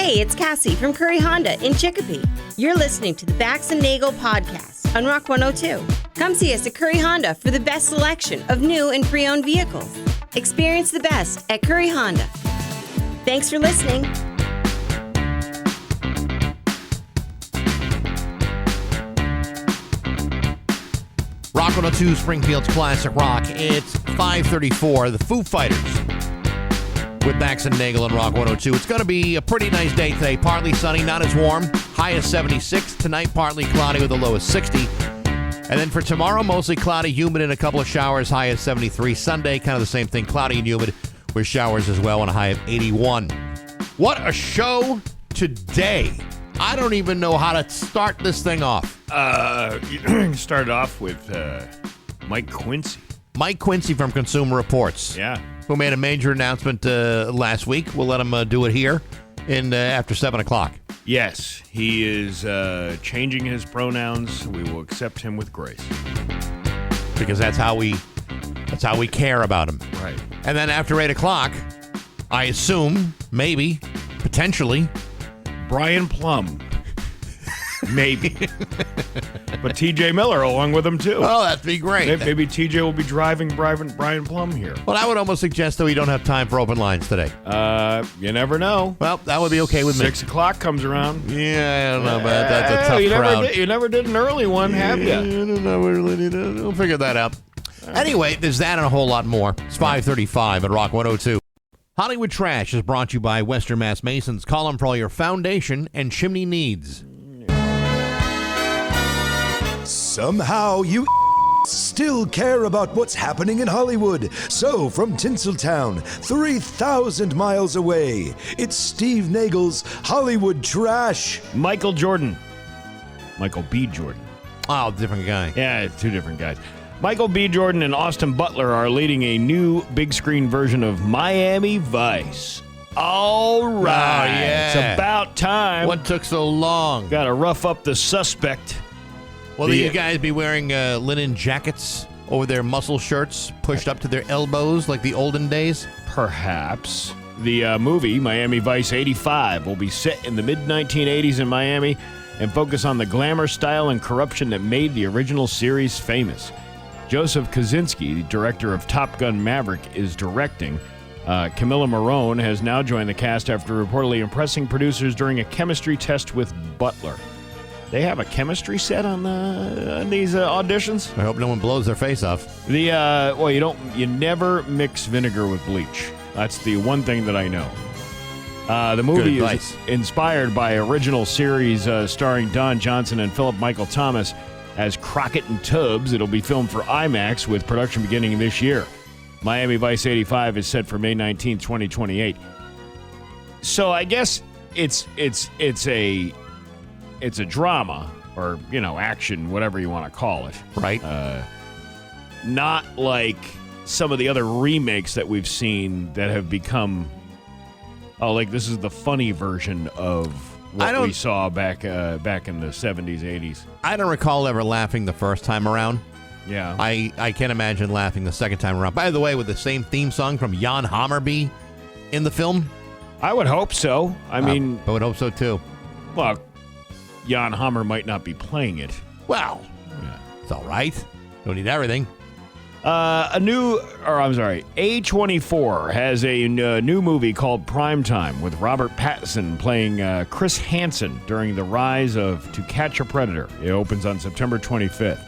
Hey, it's Cassie from Curry Honda in Chicopee. You're listening to the Bax And Nagle podcast on Rock 102. Come see us at Curry Honda for the best selection of new and pre-owned vehicles. Experience the best at Curry Honda. Thanks for listening. Rock 102, Springfield's Classic Rock. It's 5:34. The Foo Fighters with Bax and Nagle on Rock 102. It's going to be a pretty nice day today. Partly sunny, not as warm. High of 76. Tonight, partly cloudy with a low of 60. And then for tomorrow, mostly cloudy, humid, and a couple of showers. High of 73. Sunday, kind of the same thing. Cloudy and humid with showers as well and a high of 81. What a show today. I don't even know how to start this thing off. You started off with Mike Quincy. Mike Quincy from Consumer Reports. Yeah. Who made a major announcement last week. We'll let him do it here after 7 o'clock. Yes, he is changing his pronouns. We will accept him with grace. Because that's how we care about him. Right. And then after 8 o'clock, I assume, maybe, potentially, Brian Plum. Maybe. But TJ Miller along with him, too. Oh, that'd be great. Maybe TJ will be driving Brian Plum here. Well, I would almost suggest that we don't have time for open lines today. You never know. Well, that would be okay with me. 6 o'clock comes around. Yeah, I don't know, but that's a tough crowd. You never did an early one, have you? I don't know. We'll figure that out. Anyway, there's that and a whole lot more. It's 5:35 at Rock 102. Hollywood Trash is brought to you by Western Mass Masons. Call them for all your foundation and chimney needs. Somehow you still care about what's happening in Hollywood. So from Tinseltown, 3,000 miles away, it's Steve Nagle's Hollywood Trash. Michael B. Jordan. Oh, different guy. Yeah, two different guys. Michael B. Jordan and Austin Butler are leading a new big screen version of Miami Vice. All right. Oh, yeah. It's about time. What took so long? Got to rough up the suspect. Will you guys be wearing linen jackets over their muscle shirts pushed up to their elbows like the olden days? Perhaps. The movie, Miami Vice 85, will be set in the mid-1980s in Miami and focus on the glamour, style, and corruption that made the original series famous. Joseph Kosinski, the director of Top Gun Maverick, is directing. Camilla Morone has now joined the cast after reportedly impressing producers during a chemistry test with Butler. They have a chemistry set on these auditions? I hope no one blows their face off. You never mix vinegar with bleach. That's the one thing that I know. The movie is inspired by original series starring Don Johnson and Philip Michael Thomas as Crockett and Tubbs. It'll be filmed for IMAX with production beginning this year. Miami Vice 85 is set for May 19, 2028. So I guess it's a drama or, action, whatever you want to call it. Right. Not like some of the other remakes that we've seen that have become, like this is the funny version of what we saw back in the 70s, 80s. I don't recall ever laughing the first time around. Yeah. I can't imagine laughing the second time around. By the way, with the same theme song from Jan Hammarby in the film? I would hope so. I would hope so too. Well, Jan Hammer might not be playing it. Well, It's all right. Don't need everything. A24 has a new movie called Primetime with Robert Pattinson playing Chris Hansen during the rise to Catch a Predator. It opens on September 25th.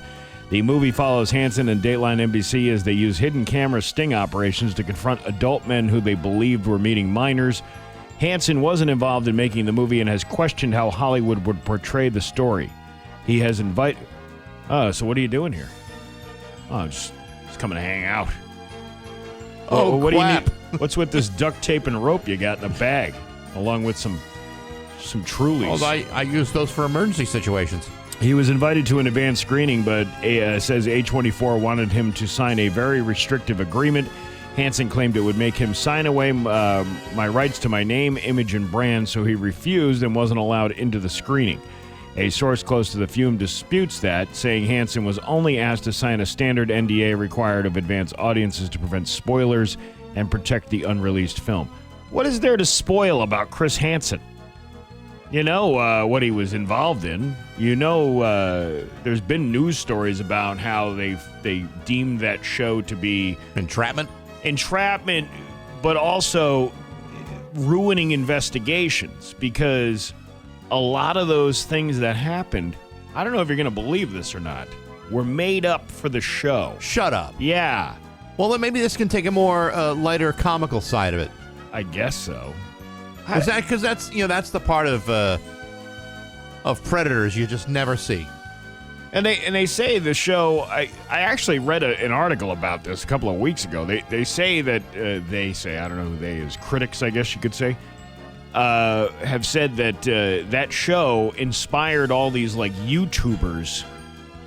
The movie follows Hansen and Dateline NBC as they use hidden camera sting operations to confront adult men who they believed were meeting minors. Hansen wasn't involved in making the movie and has questioned how Hollywood would portray the story. He has invited... so what are you doing here? Oh, just coming to hang out. What do you need? What's with this duct tape and rope you got in a bag, along with some Trulies? Well, I use those for emergency situations. He was invited to an advanced screening, but says A24 wanted him to sign a very restrictive agreement. Hansen claimed it would make him sign away my rights to my name, image, and brand, so he refused and wasn't allowed into the screening. A source close to the film disputes that, saying Hansen was only asked to sign a standard NDA required of advanced audiences to prevent spoilers and protect the unreleased film. What is there to spoil about Chris Hansen? You know what he was involved in. You know, there's been news stories about how they deemed that show to be Entrapment, but also ruining investigations, because a lot of those things that happened, I don't know if you're going to believe this or not, were made up for the show. Shut up. Yeah. Well, then maybe this can take a more lighter, comical side of it. I guess so. Because that's the part of Predators you just never see. And they say the show. I actually read an article about this a couple of weeks ago. They say that I don't know who they is, critics, I guess you could say, have said that that show inspired all these like YouTubers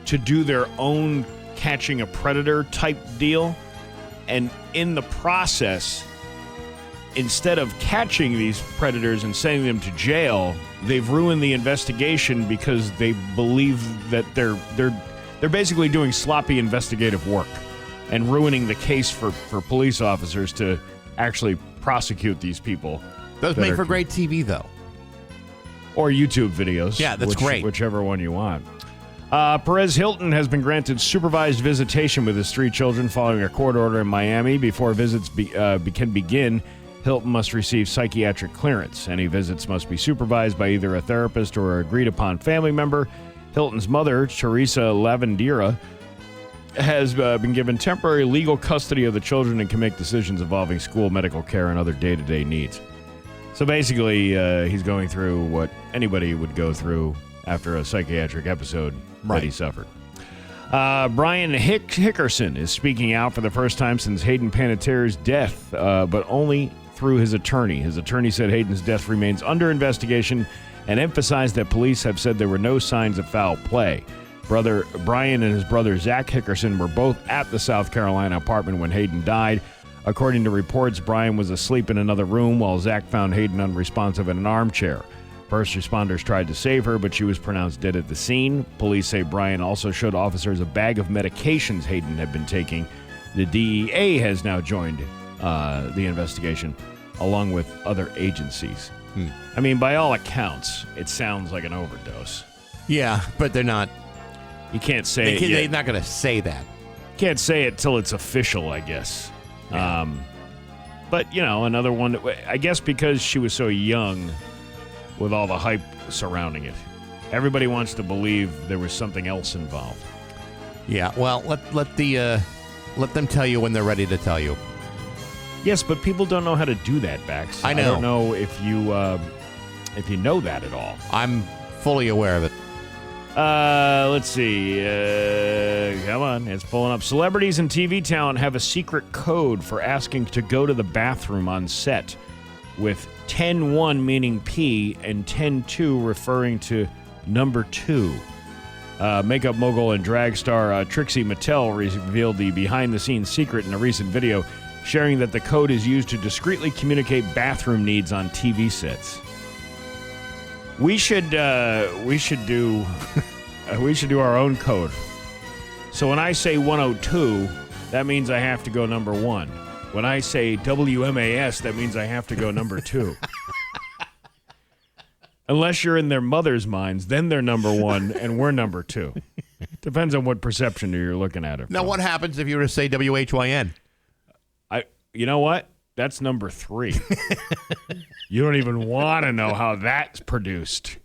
to do their own catching a predator type deal, and in the process, instead of catching these predators and sending them to jail, they've ruined the investigation because they believe that they're basically doing sloppy investigative work and ruining the case for police officers to actually prosecute these people. Does make for great TV, though. Or YouTube videos. Yeah, that's great. Whichever one you want. Perez Hilton has been granted supervised visitation with his 3 children following a court order in Miami. Before visits can begin, Hilton must receive psychiatric clearance. Any visits must be supervised by either a therapist or an agreed-upon family member. Hilton's mother, Teresa Lavandera, has been given temporary legal custody of the children and can make decisions involving school, medical care, and other day-to-day needs. So basically, he's going through what anybody would go through after a psychiatric episode that he suffered. Brian Hickerson is speaking out for the first time since Hayden Panettiere's death, but only through his attorney. His attorney said Hayden's death remains under investigation and emphasized that police have said there were no signs of foul play. Brother Brian and his brother Zach Hickerson were both at the South Carolina apartment when Hayden died. According to reports, Brian was asleep in another room while Zach found Hayden unresponsive in an armchair. First responders tried to save her, but she was pronounced dead at the scene. Police say Brian also showed officers a bag of medications Hayden had been taking. The DEA has now joined the investigation, along with other agencies. I mean, by all accounts, it sounds like an overdose. Yeah, but they're not. You can't say it yet. They're not going to say that. Can't say it till it's official, I guess. Yeah. But, you know, another one, I guess because she was so young with all the hype surrounding it, everybody wants to believe there was something else involved. Yeah, well, let them tell you when they're ready to tell you. Yes, but people don't know how to do that, Bax. I know. I don't know if you know that at all. I'm fully aware of it. Let's see. Come on, it's pulling up. Celebrities and TV talent have a secret code for asking to go to the bathroom on set, with 10-1 meaning pee and 10-2 referring to number 2. Makeup mogul and drag star Trixie Mattel revealed the behind-the-scenes secret in a recent video, sharing that the code is used to discreetly communicate bathroom needs on TV sets. We should do our own code. So when I say 102, that means I have to go number 1. When I say WMAS, that means I have to go number 2. Unless you're in their mother's minds, then they're number 1 and we're number 2. Depends on what perception you're looking at it from. Now, what happens if you were to say WHYN? You know what? That's number 3. You don't even want to know how that's produced.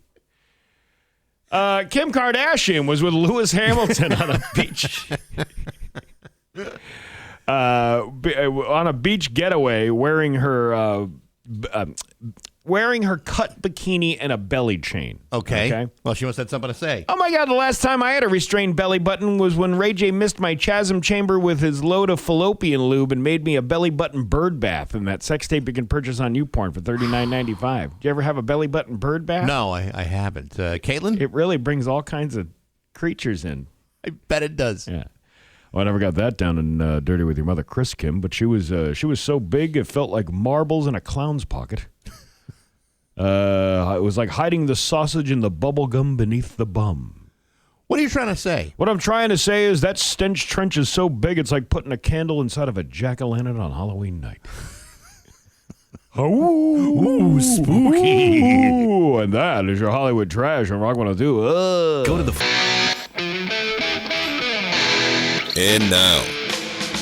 Kim Kardashian was with Lewis Hamilton on a beach. On a beach getaway, wearing her cut bikini and a belly chain. Okay. Well, she must have something to say. Oh my God, the last time I had a restrained belly button was when Ray J missed my chasm chamber with his load of fallopian lube and made me a belly button bird bath in that sex tape you can purchase on YouPorn for $39.95. Did you ever have a belly button bird bath? No, I haven't. Caitlin? It really brings all kinds of creatures in. I bet it does. Yeah. Well, I never got that down in Dirty With Your Mother, Chris Kim, but she was so big it felt like marbles in a clown's pocket. It was like hiding the sausage in the bubble gum beneath the bum. What are you trying to say? What I'm trying to say is that stench trench is so big it's like putting a candle inside of a jack-o'-lantern on Halloween night. Ooh, spooky. Ooh, and that is your Hollywood trash on Rock 102. Go to the... And now,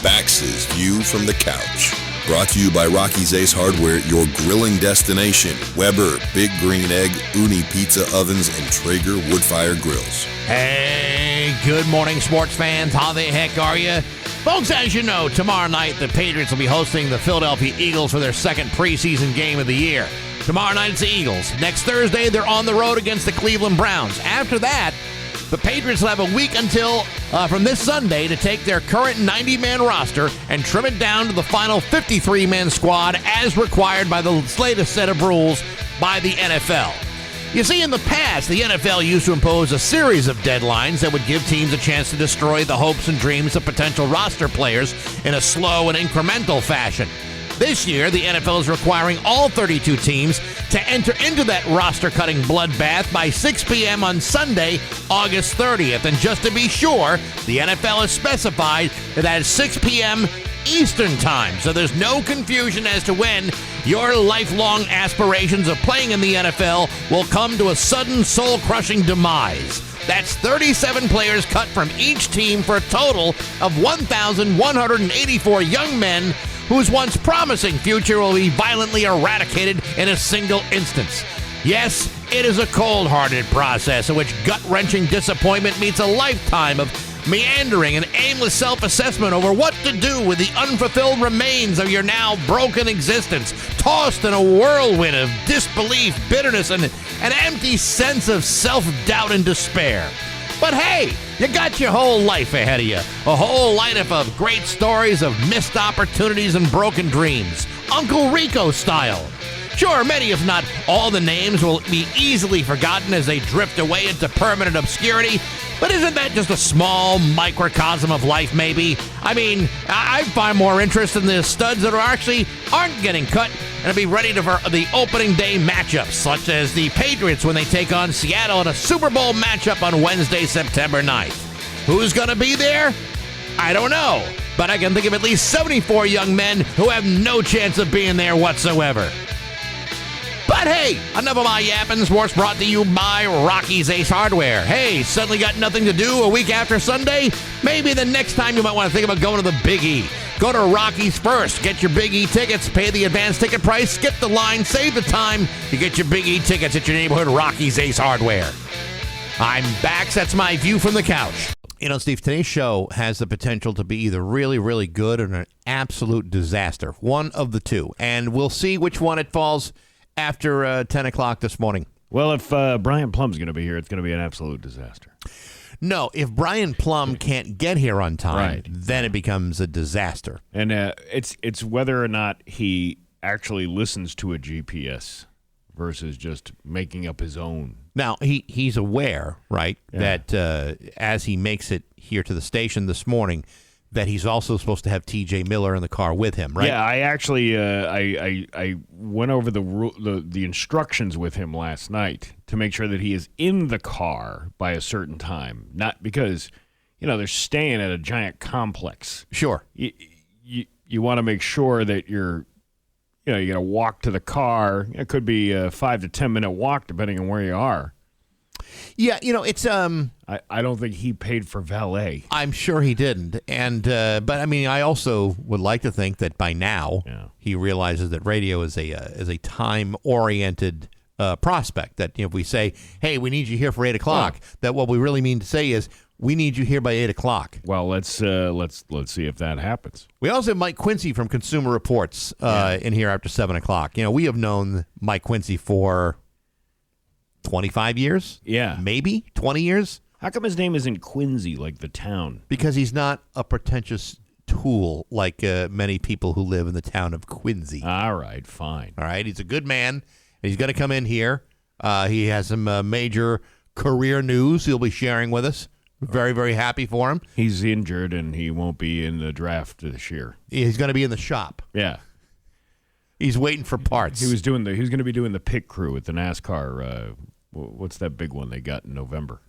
Bax's View from the Couch. Brought to you by Rocky's Ace Hardware, your grilling destination. Weber, Big Green Egg, Uni Pizza Ovens, and Traeger Woodfire Grills. Hey, good morning, sports fans. How the heck are you? Folks, as you know, tomorrow night the Patriots will be hosting the Philadelphia Eagles for their second preseason game of the year. Tomorrow night it's the Eagles. Next Thursday, they're on the road against the Cleveland Browns. After that, the Patriots will have a week until from this Sunday to take their current 90-man roster and trim it down to the final 53-man squad as required by the latest set of rules by the NFL. You see, in the past, the NFL used to impose a series of deadlines that would give teams a chance to destroy the hopes and dreams of potential roster players in a slow and incremental fashion. This year, the NFL is requiring all 32 teams to enter into that roster-cutting bloodbath by 6 p.m. on Sunday, August 30th. And just to be sure, the NFL has specified that it's 6 p.m. Eastern Time, so there's no confusion as to when your lifelong aspirations of playing in the NFL will come to a sudden, soul-crushing demise. That's 37 players cut from each team for a total of 1,184 young men whose once promising future will be violently eradicated in a single instance. Yes, it is a cold-hearted process in which gut-wrenching disappointment meets a lifetime of meandering and aimless self-assessment over what to do with the unfulfilled remains of your now broken existence, tossed in a whirlwind of disbelief, bitterness, and an empty sense of self-doubt and despair. But hey, you got your whole life ahead of you. A whole life of great stories of missed opportunities and broken dreams. Uncle Rico style. Sure, many if not all the names will be easily forgotten as they drift away into permanent obscurity. But isn't that just a small microcosm of life, maybe? I mean, I find more interest in the studs that aren't getting cut and be ready for the opening day matchups, such as the Patriots when they take on Seattle in a Super Bowl matchup on Wednesday, September 9th. Who's going to be there? I don't know, but I can think of at least 74 young men who have no chance of being there whatsoever. But hey, enough of my yapping. Sports brought to you by Rocky's Ace Hardware. Hey, suddenly got nothing to do a week after Sunday? Maybe the next time you might want to think about going to the Big E. Go to Rocky's first. Get your Big E tickets. Pay the advance ticket price. Skip the line. Save the time. You get your Big E tickets at your neighborhood Rocky's Ace Hardware. I'm Bax. That's my view from the couch. You know, Steve, today's show has the potential to be either really, really good or an absolute disaster. One of the two. And we'll see which one it falls after 10 o'clock this morning. Well, if Brian Plum's going to be here, it's going to be an absolute disaster. No, if Brian Plum can't get here on time, then it becomes a disaster. And it's whether or not he actually listens to a GPS versus just making up his own. Now, he's aware, right, that as he makes it here to the station this morning, that he's also supposed to have T.J. Miller in the car with him, right? Yeah, I actually I went over the instructions with him last night to make sure that he is in the car by a certain time. Not because, they're staying at a giant complex. Sure. You want to make sure that you're going to walk to the car. It could be a 5 to 10 minute walk depending on where you are. Yeah, it's I don't think he paid for valet. I'm sure he didn't, and but I mean, I also would like to think that by now he realizes that radio is a time-oriented prospect. That if we say, "Hey, we need you here for 8 o'clock," that what we really mean to say is, "We need you here by 8 o'clock." Well, let's see if that happens. We also have Mike Quincy from Consumer Reports in here after 7 o'clock. We have known Mike Quincy for 25 years? Yeah. Maybe 20 years? How come his name isn't Quincy, like the town? Because he's not a pretentious tool like many people who live in the town of Quincy. All right, fine. All right, he's a good man. He's going to come in here. He has some major career news he'll be sharing with us. Very, very happy for him. He's injured, and he won't be in the draft this year. He's going to be in the shop. Yeah. He's waiting for parts. He was going to be doing the pit crew at the NASCAR. What's that big one they got in November?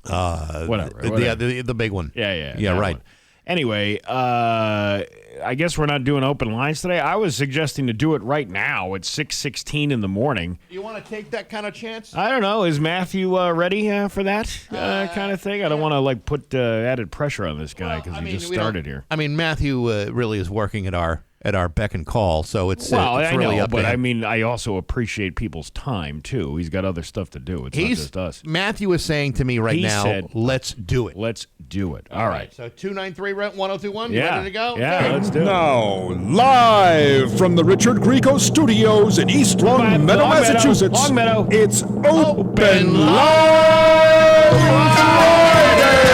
Whatever. The big one. Yeah, right. One. Anyway, I guess we're not doing open lines today. I was suggesting to do it right now at 6:16 in the morning. You want to take that kind of chance? I don't know. Is Matthew ready for that kind of thing? I don't want to put added pressure on this guy because he just started here. I mean, Matthew really is working at our beck and call, so it's I really know, up but to him. I mean, I also appreciate people's time too. He's got other stuff to do. It's not just us. Matthew is saying to me right now, said, let's do it. Let's do it. All right. So 293-1021, Yeah. ready to go? Yeah, Okay. let's do it. Now, live from the Richard Grieco Studios in East Longmeadow, Longmeadow, Massachusetts. Longmeadow. It's Open Line Friday.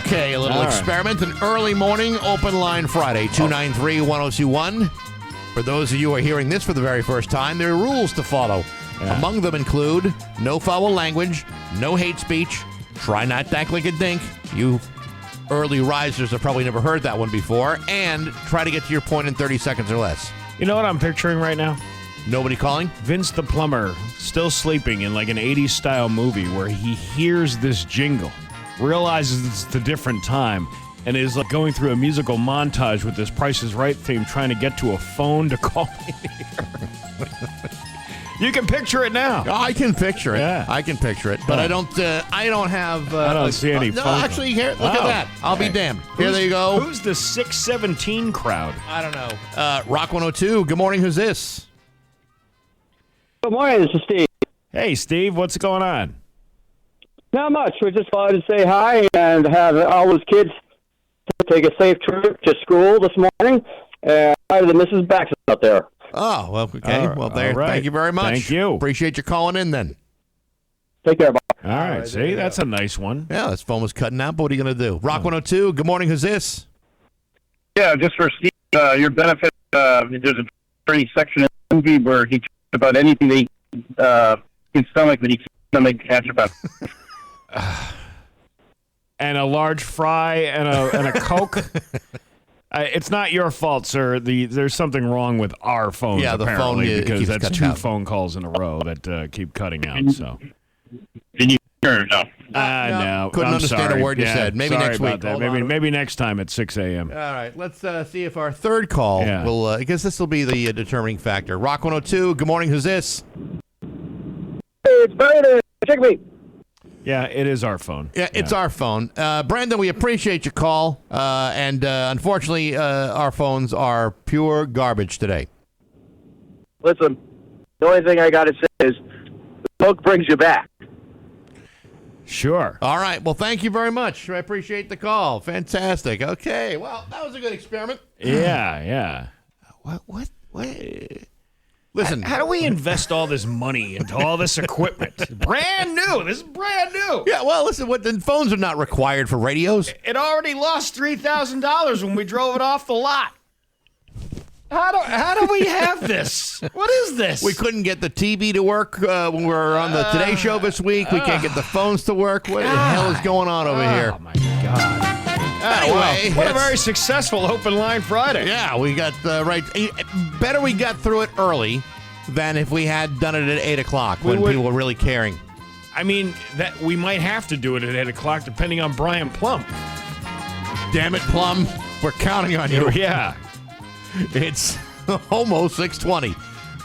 Okay, a little All right. experiment, an early morning open line Friday, 293-1021. For those of you who are hearing this for the very first time, there are rules to follow. Yeah. Among them include no foul language, no hate speech, try not to act like a dink. You early risers have probably never heard that one before, and try to get to your point in 30 seconds or less. You know what I'm picturing right now? Nobody calling? Vince the plumber still sleeping in like an 80s style movie where he hears this jingle, realizes it's a different time, and is like going through a musical montage with this Price is Right theme trying to get to a phone to call me here. You can picture it now. Oh, I can picture it. Yeah. I can picture it, but Oh. I don't have. I don't see any No, phone actually, here, look at Oh, that. I'll be okay. damned. Here they go. Who's the 617 crowd? I don't know. Rock 102. Good morning. Who's this? Good morning, this is Steve. Hey, Steve, what's going on? Not much. We just wanted to say hi and have all those kids take a safe trip to school this morning. And hi to the Mrs. Bax out there. Oh, well, okay. Well, there. all right. Thank you very much. Thank you. Appreciate you calling in then. Take care, bye. All right, see, that's a nice one. Yeah, this phone was cutting out, but what are you going to do? Rock 102. Good morning. Who's this? Yeah, just for Steve, your benefit, there's a pretty section in the movie where he talks about anything that his stomach that he can't stomach ketchup on. And a large fry and a Coke. It's not your fault, sir. There's something wrong with our phones, Yeah, the apparently, phone, it because keeps that's cutting 2 out. phone calls in a row that keep cutting out. So, Did you hear it? No. no, couldn't I'm understand sorry. a word you Yeah, said. Maybe sorry next about week. that. Hold Maybe on. maybe next time at 6 a.m. All right, let's see if our third call will, because this will be the determining factor. Rock 102. Good morning. Who's this? Hey, it's Brandon. Check me. Yeah, it is our phone. Yeah, it's our phone. Brandon, we appreciate your call. And unfortunately, our phones are pure garbage today. Listen, the only thing I got to say is the Coke brings you back. Sure. All right. Well, thank you very much. I appreciate the call. Fantastic. Okay. Well, that was a good experiment. Yeah. What? Listen. How do we invest all this money into all this equipment? Brand new. This is brand new. Yeah, well, listen, the phones are not required for radios. It already lost $3,000 when we drove it off the lot. How do we have this? What is this? We couldn't get the TV to work when we were on the Today Show this week. We can't get the phones to work. What the hell is going on over here? Oh, my God. Anyway, What a very successful Open Line Friday. Yeah, we got right. Better we got through it early than if we had done it at 8 o'clock when people were really caring. I mean, that we might have to do it at 8 o'clock depending on Brian Plum. Damn it, Plum. We're counting on you. Yeah. It's almost 6:20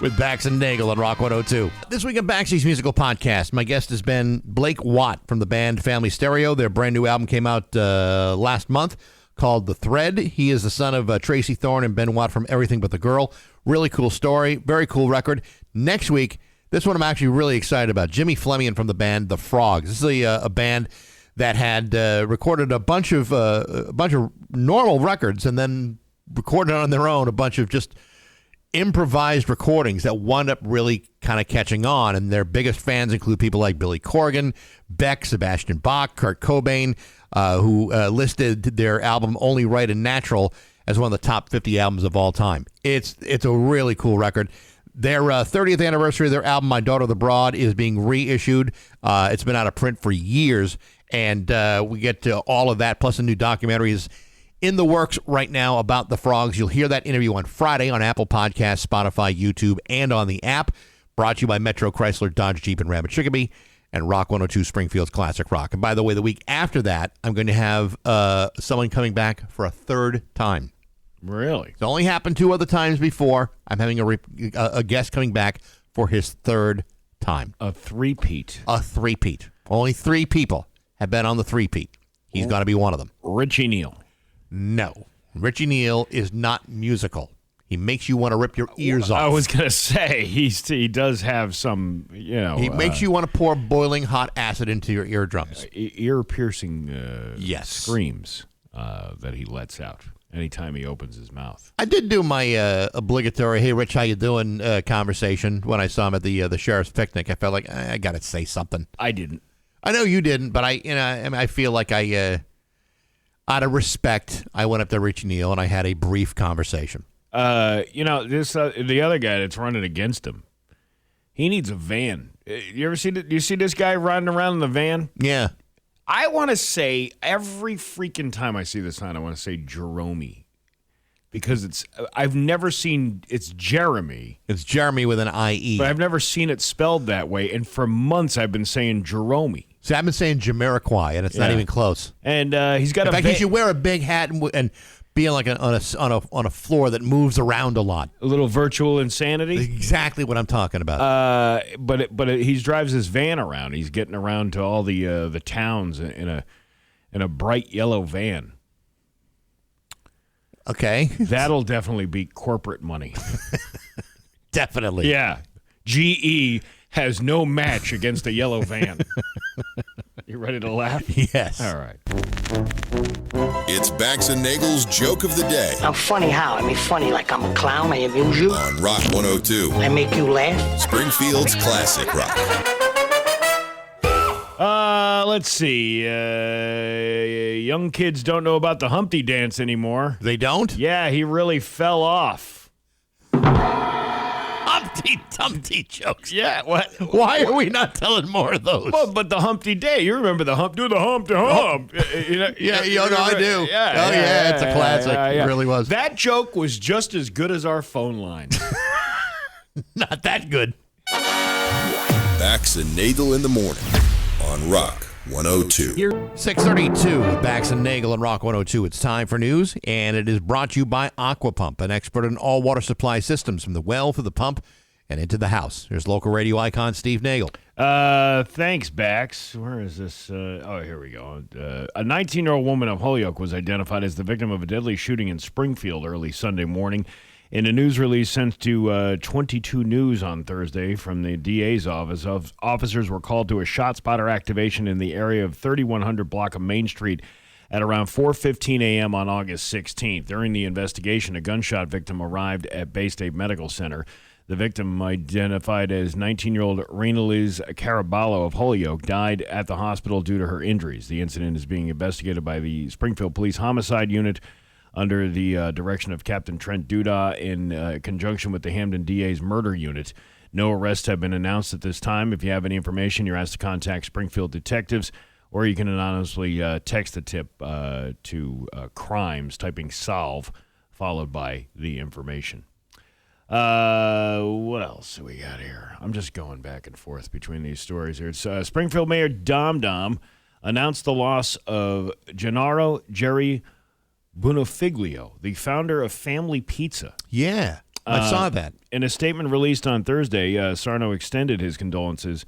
with Bax and Nagle on Rock 102. This week on Baxy's Musical Podcast, my guest has been Blake Watt from the band Family Stereo. Their brand new album came out last month called The Thread. He is the son of Tracy Thorne and Ben Watt from Everything But the Girl. Really cool story. Very cool record. Next week, this one I'm actually really excited about. Jimmy Fleming from the band The Frogs. This is a band that had recorded a bunch of normal records and then recorded on their own a bunch of just improvised recordings that wound up really kind of catching on. And their biggest fans include people like Billy Corgan, Beck, Sebastian Bach, Kurt Cobain, who listed their album Only Right and Natural as one of the top 50 albums of all time. It's a really cool record. Their 30th anniversary of their album, My Daughter the Broad, is being reissued. It's been out of print for years, and we get to all of that, plus a new documentary is in the works right now about the Frogs. You'll hear that interview on Friday on Apple Podcasts, Spotify, YouTube, and on the app. Brought to you by Metro Chrysler, Dodge, Jeep, and Rabbit Chicopee. and Rock 102 Springfield's Classic Rock. And by the way, the week after that, I'm going to have someone coming back for a third time. Really? It's only happened 2 other times before. I'm having a guest coming back for his third time. A three-peat. A three-peat. Only 3 people have been on the three-peat. He's got to be one of them. Richie Neal. No. Richie Neal is not musical. He makes you want to rip your ears off. I was going to say, he does have some, He makes you want to pour boiling hot acid into your eardrums. Ear-piercing yes. screams that he lets out anytime he opens his mouth. I did do my obligatory, hey, Rich, how you doing conversation when I saw him at the sheriff's picnic. I felt like, I got to say something. I didn't. I know you didn't, but I feel like out of respect, I went up to Richie Neal and I had a brief conversation. This the other guy that's running against him, he needs a van. You ever see you see this guy riding around in the van? Yeah. I want to say every freaking time I see this sign, I want to say Jerome, because I've never seen it's Jeremy. It's Jeremy with an I-E. But I've never seen it spelled that way, and for months I've been saying Jerome. See, I've been saying Jamiroquai, and it's not even close. And he's got in fact, he should wear a big hat and be like on a floor that moves around a lot. A little virtual insanity. Exactly what I'm talking about. But he drives his van around. He's getting around to all the towns in a bright yellow van. Okay, that'll definitely beat corporate money. Definitely. Yeah, GE has no match against a yellow van. You ready to laugh? Yes. All right. It's Bax and Nagle's Joke of the Day. I'm funny how? I mean, funny like I'm a clown. I amuse you. On Rock 102. I make you laugh. Springfield's Classic Rock. Let's see. Young kids don't know about the Humpty Dance anymore. They don't? Yeah, he really fell off. Humpty Dumpty jokes. Yeah, what? Why are we not telling more of those? Well, but the Humpty Day. You remember the hump? Do the hump to hump. I do. Yeah, it's a classic. It really was. That joke was just as good as our phone line. Not that good. Bax and Nagle in the morning on Rock 102. 6:32 with Bax and Nagle on Rock 102. It's time for news, and it is brought to you by Aquapump, an expert in all water supply systems from the well to the pump and into the house. Here's local radio icon Steve Nagle. Thanks, Bax. Where is this? Here we go. A 19-year-old woman of Holyoke was identified as the victim of a deadly shooting in Springfield early Sunday morning. In a news release sent to 22 News on Thursday from the DA's office, officers were called to a ShotSpotter activation in the area of 3100 block of Main Street at around 4:15 a.m. on August 16th. During the investigation, a gunshot victim arrived at Bay State Medical Center. The victim, identified as 19-year-old Rainaliz Caraballo of Holyoke, died at the hospital due to her injuries. The incident is being investigated by the Springfield Police Homicide Unit under the direction of Captain Trent Duda in conjunction with the Hamden DA's Murder Unit. No arrests have been announced at this time. If you have any information, you're asked to contact Springfield detectives, or you can anonymously text the tip to crimes, typing solve, followed by the information. What else do we got here? I'm just going back and forth between these stories here. It's Springfield Mayor Dom Dom announced the loss of Gennaro Jerry Buonofiglio, the founder of Family Pizza. Yeah, I saw that. In a statement released on Thursday, Sarno extended his condolences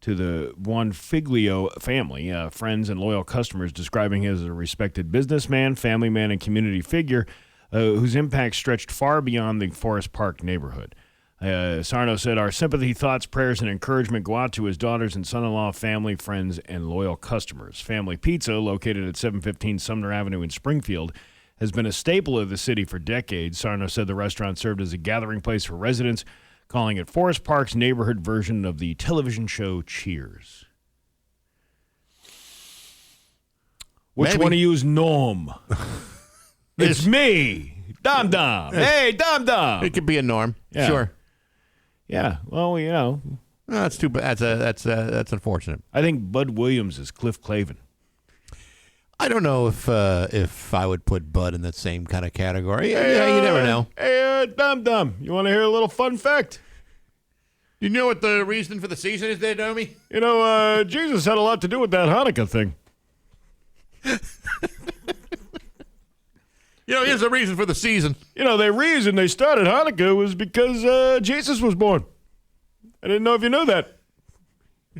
to the Buonfiglio family, friends and loyal customers, describing him as a respected businessman, family man, and community figure whose impact stretched far beyond the Forest Park neighborhood. Sarno said, "Our sympathy, thoughts, prayers, and encouragement go out to his daughters and son-in-law, family, friends, and loyal customers." Family Pizza, located at 715 Sumner Avenue in Springfield, has been a staple of the city for decades. Sarno said the restaurant served as a gathering place for residents, calling it Forest Park's neighborhood version of the television show Cheers. Which one of you is Norm? It's me, Dom Dom. Hey, Dom Dom. It could be a Norm. Yeah. Sure. Yeah, well, you know. No, that's too bad. That's unfortunate. I think Bud Williams is Cliff Clavin. I don't know if I would put Bud in that same kind of category. Yeah, you never know. Hey, Dum Dum, you want to hear a little fun fact? You know what the reason for the season is there, Domi? You know, Jesus had a lot to do with that Hanukkah thing. You know, here's the reason for the season. You know, the reason they started Hanukkah was because Jesus was born. I didn't know if you knew that.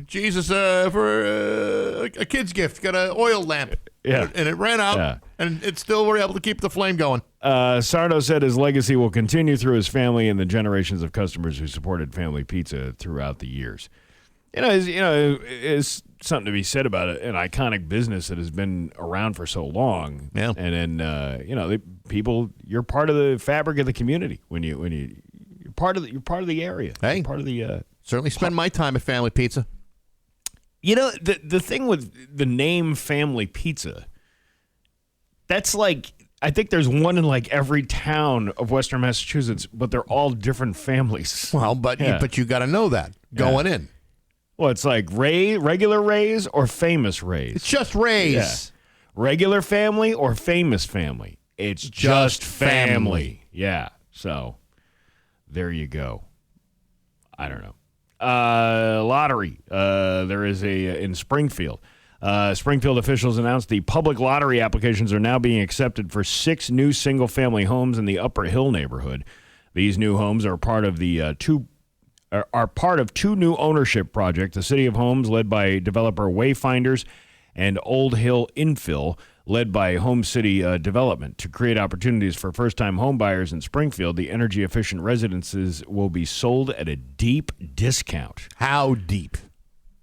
Jesus, for a kid's gift, got an oil lamp. Yeah. And it ran out, and it still were able to keep the flame going. Sardo said his legacy will continue through his family and the generations of customers who supported Family Pizza throughout the years. It's something to be said about an iconic business that has been around for so long. Yeah. And then you're part of the fabric of the community when you're part of the area. Hey, you're part of the certainly spend my time at Family Pizza. You know, the thing with the name Family Pizza, that's like, I think there's one in like every town of Western Massachusetts, but they're all different families. Well, but you got to know that going in. Well, it's like regular Rays or famous Rays. It's just Rays. Yeah. Regular family or famous family. It's just family. Yeah. So there you go. I don't know. Lottery. There is in Springfield. Springfield officials announced the public lottery applications are now being accepted for 6 new single-family homes in the Upper Hill neighborhood. These new homes are part of two new ownership projects. The City of Homes, led by developer Wayfinders, and Old Hill Infill, led by Home City Development. To create opportunities for first-time home buyers in Springfield, the energy-efficient residences will be sold at a deep discount. How deep?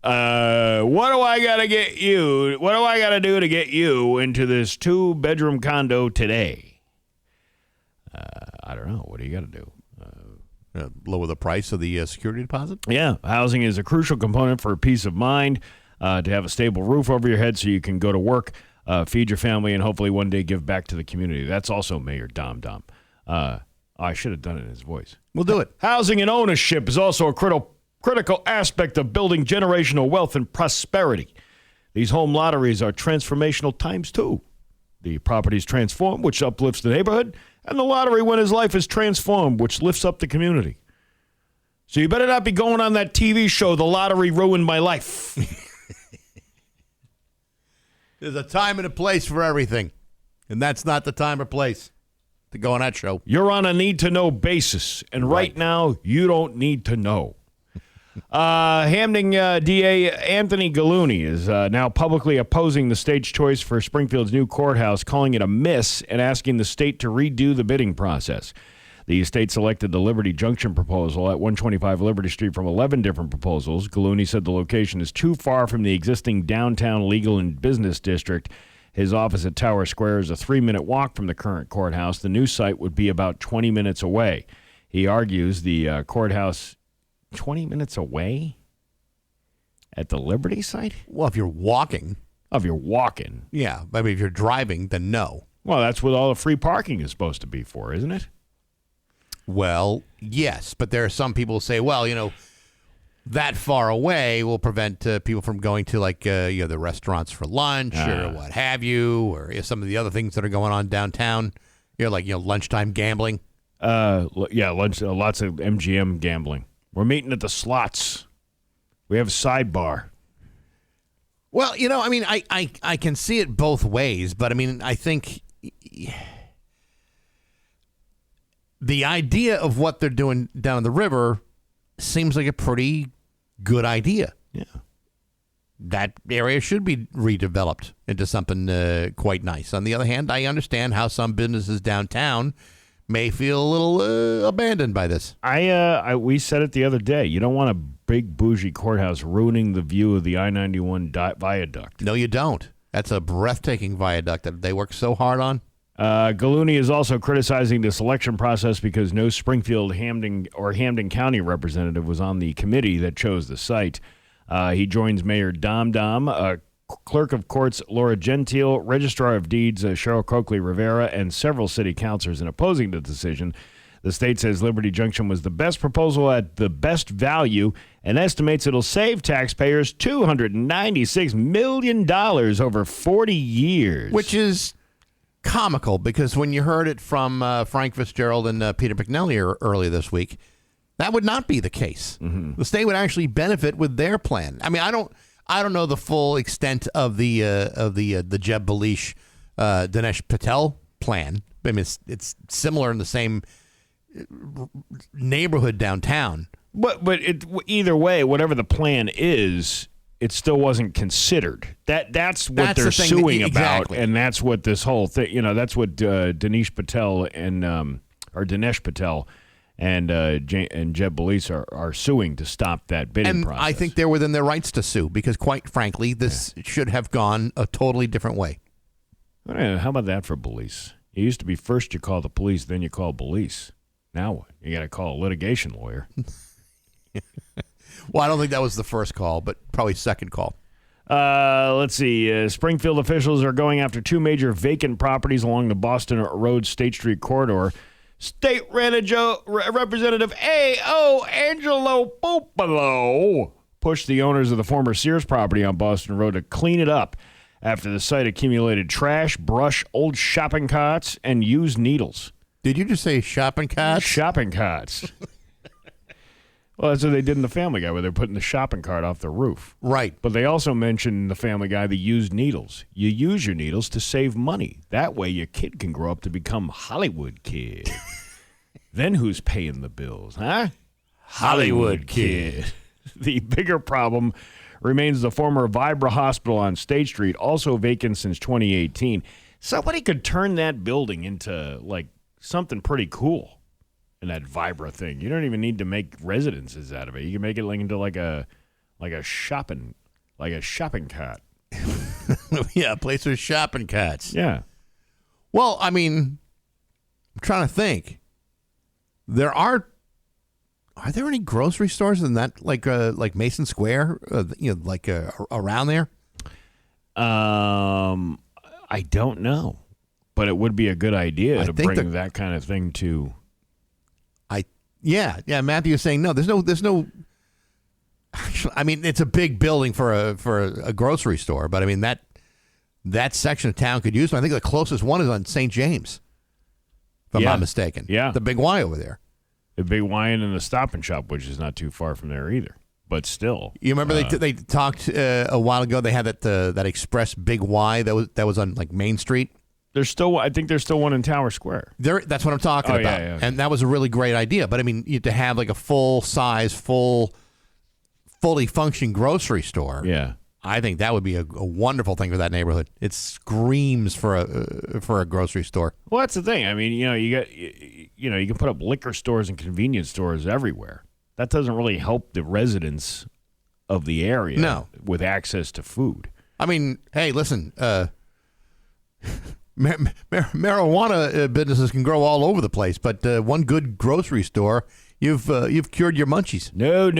What do I got to get you? What do I got to do to get you into this 2-bedroom condo today? I don't know. What do you got to do? Lower the price of the security deposit? Yeah. Housing is a crucial component for peace of mind, to have a stable roof over your head so you can go to work, feed your family, and hopefully one day give back to the community. That's also Mayor Dom Dom. I should have done it in his voice. We'll do it. Housing and ownership is also a critical aspect of building generational wealth and prosperity. These home lotteries are transformational times, too. The properties transform, which uplifts the neighborhood, and the lottery winner's life is transformed, which lifts up the community. So you better not be going on that TV show, The Lottery Ruined My Life. There's a time and a place for everything, and that's not the time or place to go on that show. You're on a need-to-know basis, and right now, you don't need to know. Hamden DA Anthony Gallooni is now publicly opposing the state's choice for Springfield's new courthouse, calling it a miss and asking the state to redo the bidding process. The state selected the Liberty Junction proposal at 125 Liberty Street from 11 different proposals. Gallooni said the location is too far from the existing downtown legal and business district. His office at Tower Square is a 3-minute walk from the current courthouse. The new site would be about 20 minutes away. He argues the courthouse 20 minutes away at the Liberty site? Well, if you're walking. Yeah. I mean, if you're driving, then no. Well, that's what all the free parking is supposed to be for, isn't it? Well, yes. But there are some people who say, well, that far away will prevent people from going to, like, the restaurants for lunch or what have you, or some of the other things that are going on downtown. Lunchtime gambling. Lots of MGM gambling. We're meeting at the slots. We have a sidebar. Well, I can see it both ways, but I think the idea of what they're doing down the river seems like a pretty good idea. Yeah. That area should be redeveloped into something quite nice. On the other hand, I understand how some businesses downtown may feel a little abandoned by this. We said it the other day. You don't want a big bougie courthouse ruining the view of the I-91 viaduct. No, you don't. That's a breathtaking viaduct that they work so hard on. Gallooni is also criticizing the selection process because no Springfield, Hamden County representative was on the committee that chose the site. He joins Mayor Dom Dom, Clerk of Courts Laura Gentile, Registrar of Deeds Cheryl Coakley Rivera, and several city councilors in opposing the decision. The state says Liberty Junction was the best proposal at the best value and estimates it'll save taxpayers $296 million over 40 years. Which is comical, because when you heard it from Frank Fitzgerald and Peter McNally earlier this week, That would not be the case. Mm-hmm. The state would actually benefit with their plan. I mean, I don't know the full extent of the Jeb Balish, Dinesh Patel plan. I mean, it's similar in the same neighborhood downtown. But either way, whatever the plan is, it still wasn't considered. That's what they're suing about, and that's what this whole thing. That's what Dinesh Patel and Jeb Balish are suing to stop that bidding process. I think they're within their rights to sue because, quite frankly, this should have gone a totally different way. How about that for Balish? It used to be first you call the police, then you call Balish. Now what? You got to call a litigation lawyer. Well, I don't think that was the first call, but probably second call. Let's see. Springfield officials are going after 2 major vacant properties along the Boston Road State Street corridor. State Representative A.O. Angelo Popolo pushed the owners of the former Sears property on Boston Road to clean it up after the site accumulated trash, brush, old shopping carts, and used needles. Did you just say shopping carts? Shopping carts. Well, that's what they did in The Family Guy, where they're putting the shopping cart off the roof. Right. But they also mentioned in The Family Guy the used needles. You use your needles to save money. That way your kid can grow up to become Hollywood kid. Then who's paying the bills, huh? Hollywood kid. The bigger problem remains the former Vibra Hospital on State Street, also vacant since 2018. Somebody could turn that building into, like, something pretty cool. And that Vibra thing. You don't even need to make residences out of it. You can make it into like a shopping cart. Yeah, a place with shopping carts. Yeah. Well, I mean, I'm trying to think. Are there any grocery stores in that like Mason Square? Around there? I don't know, but it would be a good idea to bring that kind of thing to. Yeah. Matthew is saying no. There's no. I mean, it's a big building for a grocery store, but I mean that section of town could use them. I think the closest one is on St. James, if I'm not mistaken. Yeah, the Big Y over there. The Big Y and the Stop and Shop, which is not too far from there either. But still, you remember they talked a while ago. They had that Express Big Y that was on like Main Street. I think there's still one in Tower Square. That's what I'm talking about. Yeah. And that was a really great idea. But I mean, to have like a full-size, fully functioning grocery store. Yeah. I think that would be a wonderful thing for that neighborhood. It screams for a grocery store. Well, that's the thing. I mean, you can put up liquor stores and convenience stores everywhere. That doesn't really help the residents of the area with access to food. I mean, hey, listen, marijuana businesses can grow all over the place, but one good grocery store, you've cured your munchies. No.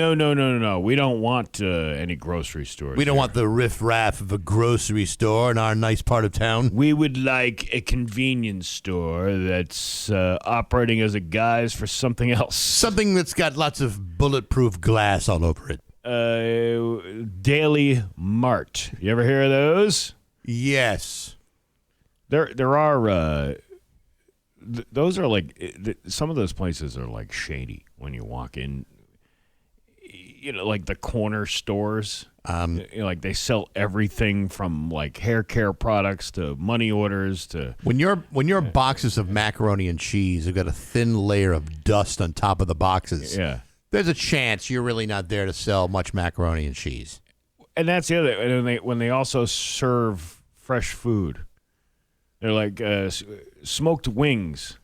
We don't want any grocery stores. We don't want the riff-raff of a grocery store in our nice part of town. We would like a convenience store that's operating as a guise for something else. Something that's got lots of bulletproof glass all over it. Daily Mart. You ever hear of those? Yes. There are those are like some of those places are like shady when you walk in. Like the corner stores. Like they sell everything from like hair care products to money orders to. When your boxes of macaroni and cheese have got a thin layer of dust on top of the boxes. Yeah. There's a chance you're really not there to sell much macaroni and cheese. And that's the other. And when they also serve fresh food. They're like smoked wings.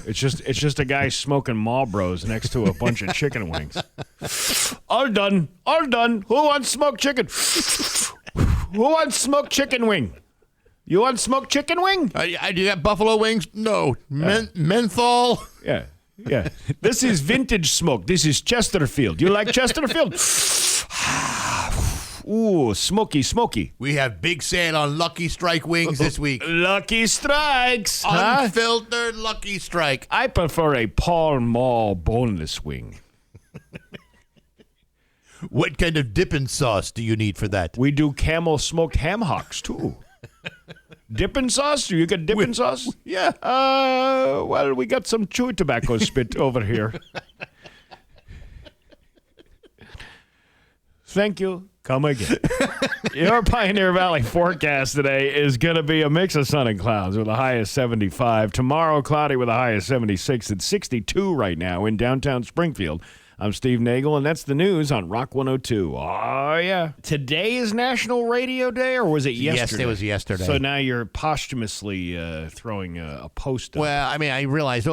It's just a guy smoking Marlboros next to a bunch of chicken wings. All done. Who wants smoked chicken? Who wants smoked chicken wing? You want smoked chicken wing? Do you got buffalo wings? No. Menthol? Yeah. This is vintage smoke. This is Chesterfield. You like Chesterfield? Ooh, smoky. We have big sale on Lucky Strike wings this week. Lucky Strikes. Unfiltered Lucky Strike. I prefer a Pall Mall boneless wing. What kind of dipping sauce do you need for that? We do camel smoked ham hocks, too. Dipping sauce? You got dipping sauce? Yeah. Well, we got some chew tobacco spit over here. Thank you. Come again. Your Pioneer Valley forecast today is going to be a mix of sun and clouds with a high of 75. Tomorrow, cloudy with a high of 76. It's 62 right now in downtown Springfield. I'm Steve Nagle, and that's the news on Rock 102. Oh, yeah. Today is National Radio Day, or was it yesterday? Yes, it was yesterday. So now you're posthumously throwing a post up. Well, I mean, I realized,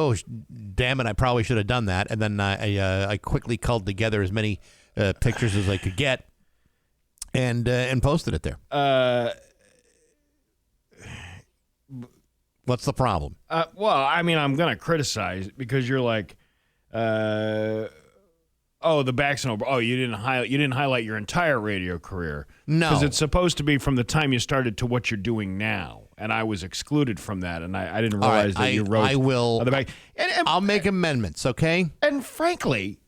damn it, I probably should have done that. And then I quickly culled together as many pictures as I could get and posted it there. What's the problem? Well, I mean, I'm going to criticize it because you're like, the Bax and Nagle. Oh, you didn't highlight your entire radio career. No, because it's supposed to be from the time you started to what you're doing now, and I was excluded from that, and I didn't realize that you wrote. I will. On the back. I'll make amendments. Okay. And frankly,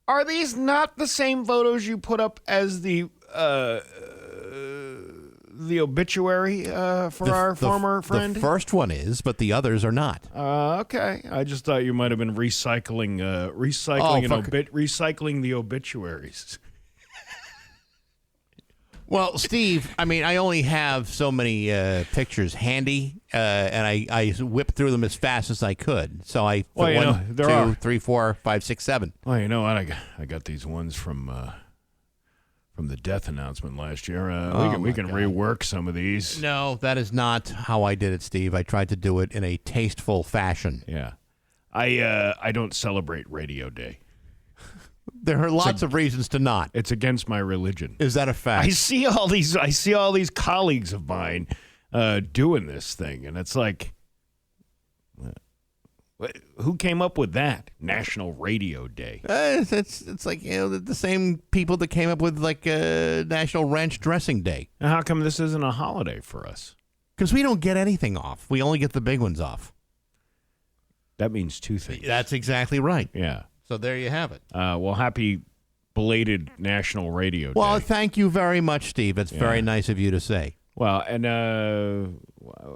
are these not the same photos you put up as the obituary for our former friend? The first one is, but the others are not. Okay. I just thought you might have been recycling the obituaries. Well, Steve, I mean, I only have so many pictures handy, and I whipped through them as fast as I could. So I put 1, 2, 3, 4, 5, 6, 7. Well, you know what? I got these ones from the death announcement last year. We can rework some of these. No, that is not how I did it, Steve. I tried to do it in a tasteful fashion. Yeah. I don't celebrate Radio Day. There are lots of reasons to not. It's against my religion. Is that a fact? I see all these colleagues of mine doing this thing, and it's like, who came up with that? National Radio Day. It's like, the same people that came up with National Ranch Dressing Day. And how come this isn't a holiday for us? Because we don't get anything off. We only get the big ones off. That means two things. That's exactly right. Yeah. So there you have it. Well, happy belated National Radio Day. Well, thank you very much, Steve. It's very nice of you to say. Well, and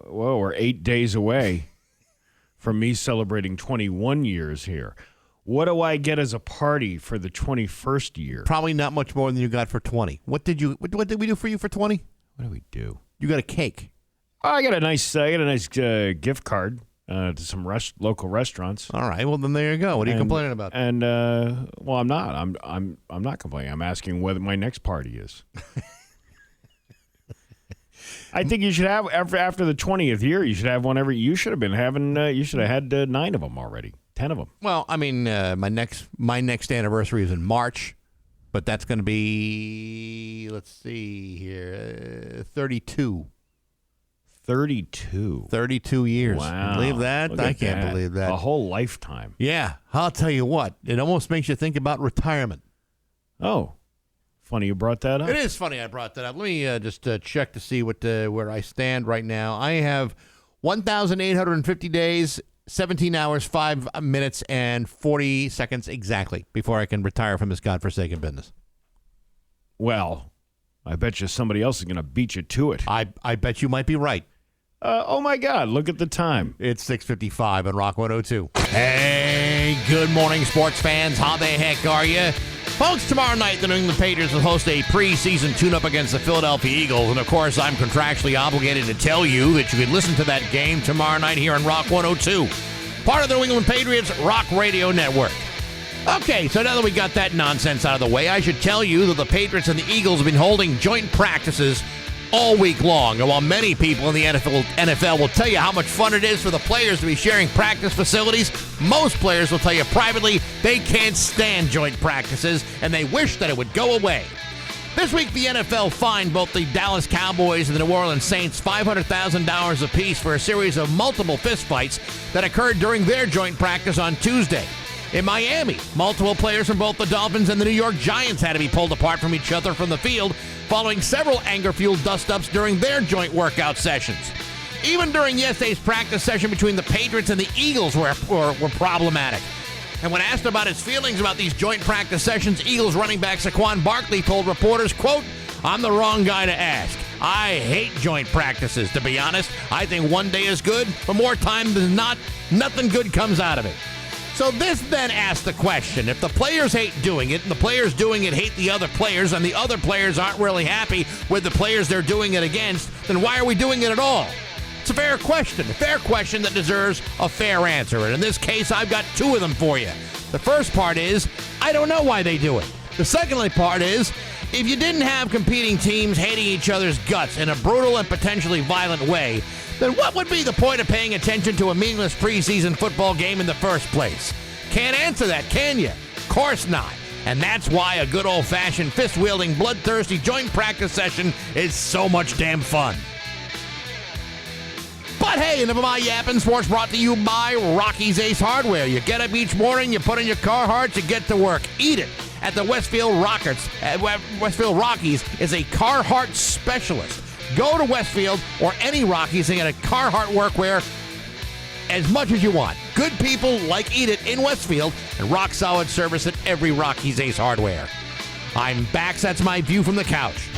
we're 8 days away from me celebrating 21 years here. What do I get as a party for the 21st year? Probably not much more than you got for 20. What did we do for you for 20? What do we do? You got a cake. Oh, I got a nice gift card to some local restaurants. All right. Well, then there you go. What are you complaining about? And well, I'm not. I'm not complaining. I'm asking whether my next party is. I think you should have after the 20th year. You should have one every. You should have been having. You should have had 9 of them already. 10 of them. Well, I mean, my next anniversary is in March, but that's going to be, let's see here, 32. 32 years. Wow. Believe that? Look I at can't that. believe that. A whole lifetime. Yeah. I'll tell you what. It almost makes you think about retirement. Oh. Funny you brought that up. It is funny I brought that up. Let me just check to see where I stand right now. I have 1,850 days, 17 hours, 5 minutes, and 40 seconds exactly before I can retire from this godforsaken business. Well, I bet you somebody else is going to beat you to it. I bet you might be right. Oh, my God. Look at the time. It's 6:55 on Rock 102. Hey, good morning, sports fans. How the heck are you? Folks, tomorrow night, the New England Patriots will host a preseason tune-up against the Philadelphia Eagles. And, of course, I'm contractually obligated to tell you that you can listen to that game tomorrow night here on Rock 102, part of the New England Patriots Rock Radio Network. Okay, so now that we got that nonsense out of the way, I should tell you that the Patriots and the Eagles have been holding joint practices all week long. And while many people in the NFL will tell you how much fun it is for the players to be sharing practice facilities, most players will tell you privately they can't stand joint practices and they wish that it would go away. This week, the NFL fined both the Dallas Cowboys and the New Orleans Saints $500,000 apiece for a series of multiple fistfights that occurred during their joint practice on Tuesday. In Miami, multiple players from both the Dolphins and the New York Giants had to be pulled apart from each other from the field following several anger-fueled dust-ups during their joint workout sessions. Even during yesterday's practice session between the Patriots and the Eagles were problematic. And when asked about his feelings about these joint practice sessions, Eagles running back Saquon Barkley told reporters, quote, "I'm the wrong guy to ask. I hate joint practices, to be honest. I think one day is good, but more time than not, nothing good comes out of it." So this then asks the question, if the players hate doing it, and the players doing it hate the other players, and the other players aren't really happy with the players they're doing it against, then why are we doing it at all? It's a fair question that deserves a fair answer. And in this case, I've got two of them for you. The first part is, I don't know why they do it. The second part is, if you didn't have competing teams hating each other's guts in a brutal and potentially violent way, then what would be the point of paying attention to a meaningless preseason football game in the first place? Can't answer that, can you? Of course not. And that's why a good old-fashioned fist-wielding, bloodthirsty joint practice session is so much damn fun. But hey, never mind yapping. Sports brought to you by Rocky's Ace Hardware. You get up each morning, you put on your Carhartt, you get to work. Eat it. At the Westfield Rockies is a Carhartt specialist. Go to Westfield or any Rockies and get a Carhartt workwear as much as you want. Good people like Eat It in Westfield and rock solid service at every Rocky's Ace Hardware. I'm Bax. That's my view from the couch.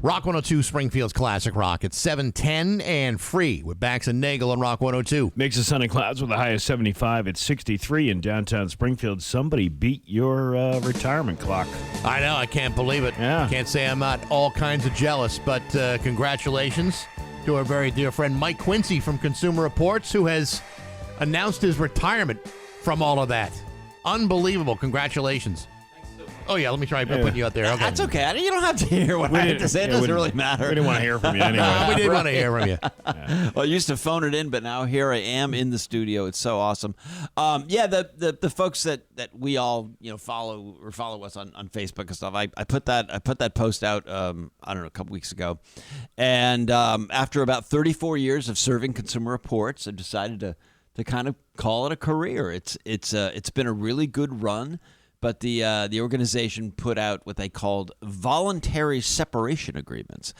Rock 102, Springfield's Classic Rock. It's 7:10 and free with Bax and Nagle on Rock 102. Mix of sun and clouds with a high of 75. It's 63 in downtown Springfield. Somebody beat your retirement clock. I know. I can't believe it. Yeah. Can't say I'm not all kinds of jealous, but congratulations to our very dear friend Mike Quincy from Consumer Reports, who has announced his retirement from all of that. Unbelievable. Congratulations. Oh, yeah, let me try putting you out there. Okay. That's okay. You don't have to hear what I have to say. It doesn't really matter. We didn't want to hear from you anyway. We did want to hear from you. Yeah. Well, I used to phone it in, but now here I am in the studio. It's so awesome. The folks that we all follow us on Facebook and stuff. I put that post out a couple weeks ago, and after about 34 years of serving Consumer Reports, I decided to kind of call it a career. It's been a really good run. But the organization put out what they called voluntary separation agreements,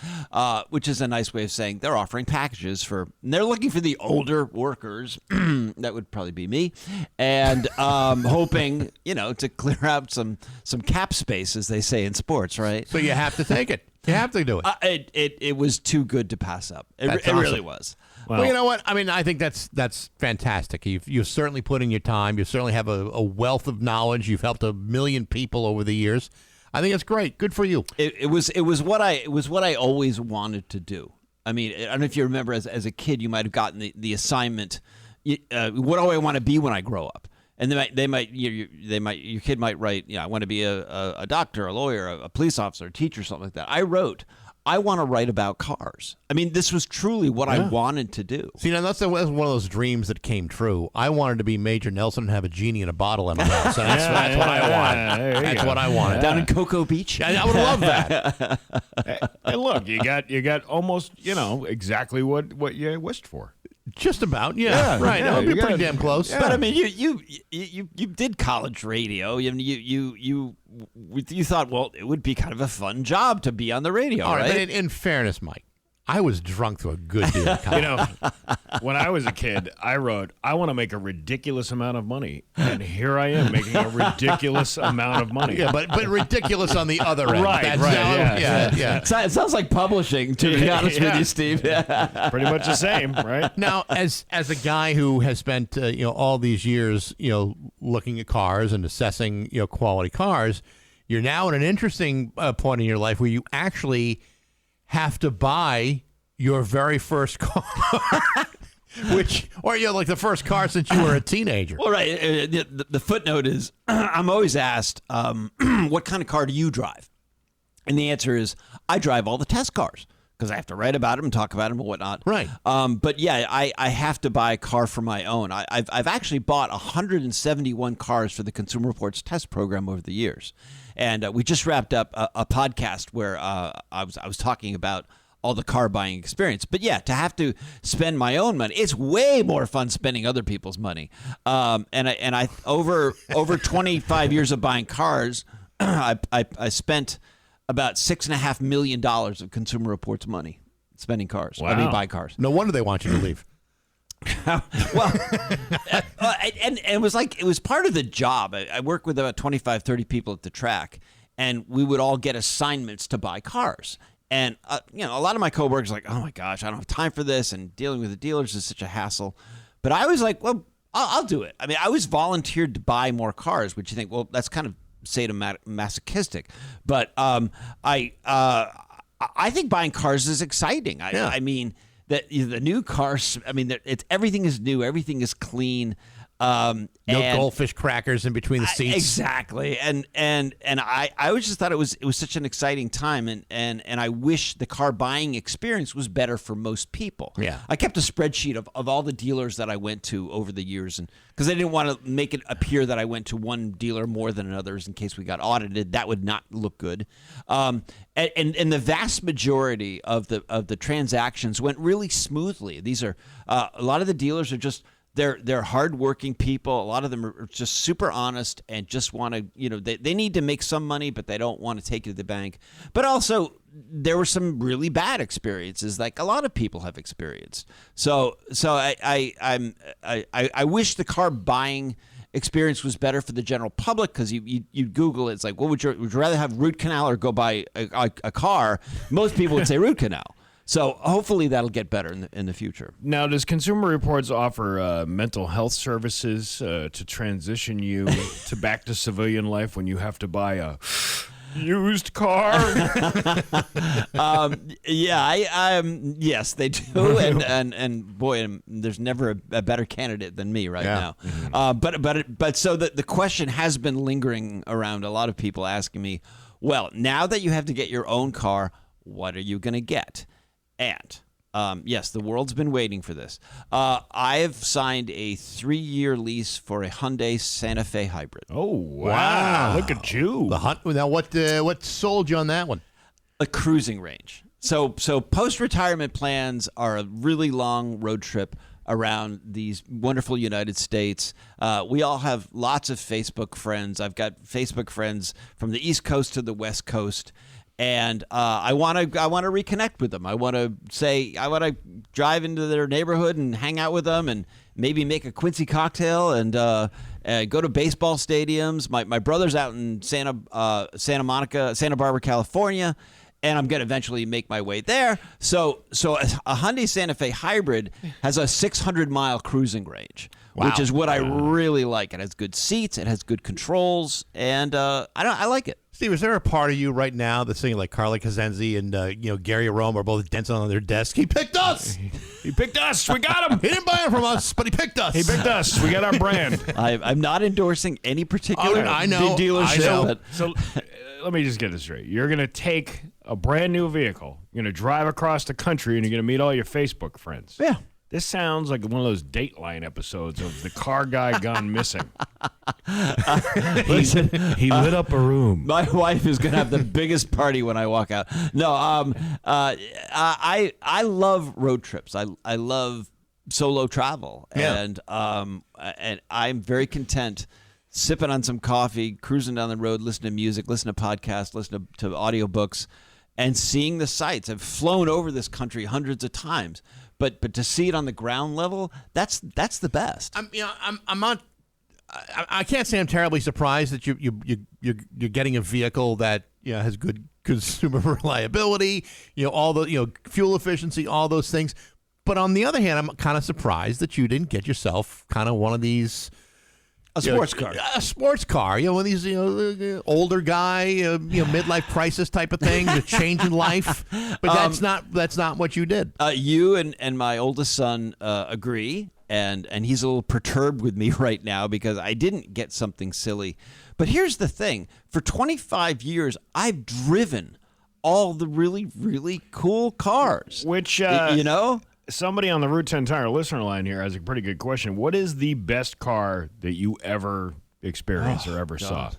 which is a nice way of saying they're offering packages and they're looking for the older workers. That would probably be me, and hoping to clear out some cap space, as they say in sports, right? So you have to take it. You have to do it. It was too good to pass up. It Awesome. really was. Well, you know what? I mean, I think that's fantastic. You've certainly put in your time. You certainly have a wealth of knowledge. You've helped a million people over the years. I think it's great. Good for you. It was what I always wanted to do. I mean, I don't know if you remember as a kid, you might have gotten the assignment. What do I want to be when I grow up? And your kid might write, I want to be a doctor, a lawyer, a police officer, a teacher, something like that. I wrote, I want to write about cars. I mean, this was truly what I wanted to do. See, now that's one of those dreams that came true. I wanted to be Major Nelson and have a genie in a bottle in my house. And that's what I wanted. That's what I wanted. Down in Cocoa Beach? I would love that. And look, you got almost, exactly what you wished for. Just about, yeah. Right. Yeah, That would be pretty damn close. Yeah. But I mean, you did college radio. You thought, well, it would be kind of a fun job to be on the radio, All right? right? But in fairness, Mike, I was drunk through a good deal of college. When I was a kid, I wrote, I want to make a ridiculous amount of money. And here I am making a ridiculous amount of money. Yeah, but ridiculous on the other end. Right, Yeah. It sounds like publishing, to be honest with you, Steve. Pretty much the same, right? Now, as a guy who has spent all these years looking at cars and assessing quality cars, you're now in an interesting point in your life where you actually have to buy your very first car, like the first car since you were a teenager. Well, right. The footnote is, I'm always asked, what kind of car do you drive? And the answer is, I drive all the test cars because I have to write about them, talk about them, and whatnot. Right. But yeah, I have to buy a car for my own. I've actually bought 171 cars for the Consumer Reports test program over the years. And we just wrapped up a podcast where I was talking about all the car buying experience. But yeah, to have to spend my own money, it's way more fun spending other people's money. And I over 25 years of buying cars, I spent about $6.5 million of Consumer Reports money spending cars. Wow. I mean, buy cars. No wonder they want you to leave. Well, and it was part of the job. I work with about 25, 30 people at the track, and we would all get assignments to buy cars. And, a lot of my coworkers are like, oh my gosh, I don't have time for this. And dealing with the dealers is such a hassle. But I was like, well, I'll do it. I mean, I was volunteered to buy more cars, which you think, well, that's kind of sadomasochistic. But I think buying cars is exciting. I mean, the new cars. I mean, everything is new, everything is clean. No goldfish crackers in between the seats. Exactly. And I always just thought it was such an exciting time, and I wish the car buying experience was better for most people. Yeah. I kept a spreadsheet of all the dealers that I went to over the years, and because I didn't want to make it appear that I went to one dealer more than others in case we got audited. That would not look good. And the vast majority of the transactions went really smoothly. These are a lot of the dealers are just They're hardworking people. A lot of them are just super honest and just want to, they need to make some money, but they don't want to take it to the bank. But also, there were some really bad experiences, like a lot of people have experienced. So I wish the car buying experience was better for the general public, because you Google it, it's like, well, would you rather have root canal or go buy a car? Most people would say root canal. So hopefully that'll get better in the future. Now, does Consumer Reports offer mental health services to transition you back to civilian life when you have to buy a used car? Yes, they do, and boy, there's never a better candidate than me now. Mm-hmm. But so the question has been lingering around. A lot of people asking me, well, now that you have to get your own car, what are you going to get? And yes, the world's been waiting for this. I have signed a 3-year lease for a Hyundai Santa Fe hybrid. Oh, wow. Look at you. Now, what sold you on that one? A cruising range. So post-retirement plans are a really long road trip around these wonderful United States. We all have lots of Facebook friends. I've got Facebook friends from the East Coast to the West Coast. And I want to reconnect with them. I want to drive into their neighborhood and hang out with them, and maybe make a Quincy cocktail and go to baseball stadiums. My brother's out in Santa Barbara, California, and I'm going to eventually make my way there. So a Hyundai Santa Fe hybrid has a 600-mile cruising range, which is what I really like. It has good seats, it has good controls, and I like it. Steve, is there a part of you right now that's thinking like Carly Cosenzi and Gary Rome are both dancing on their desk? He picked us. He picked us. We got him. He didn't buy him from us, but he picked us. He picked us. We got our brand. I'm not endorsing any particular dealership. So let me just get this straight. You're going to take a brand new vehicle, you're going to drive across the country, and you're going to meet all your Facebook friends. Yeah. This sounds like one of those Dateline episodes of The Car Guy Gone Missing. He lit up a room. My wife is going to have the biggest party when I walk out. No, I love road trips. I love solo travel, and I'm very content sipping on some coffee, cruising down the road, listening to music, listening to podcasts, listening to audiobooks, and seeing the sights. I've flown over this country hundreds of times. But to see it on the ground level, that's the best. I'm not. I can't say I'm terribly surprised that you're getting a vehicle that has good consumer reliability, all the fuel efficiency, all those things. But on the other hand, I'm kind of surprised that you didn't get yourself kind of one of these. A sports car. A sports car. One of these, older guy, midlife crisis type of thing, the change in life. But that's not what you did. You and my oldest son agree, and he's a little perturbed with me right now because I didn't get something silly. But here's the thing. For 25 years, I've driven all the really, really cool cars. Which, somebody on the Route 10 Tire listener line here has a pretty good question. What is the best car that you ever experienced or ever saw?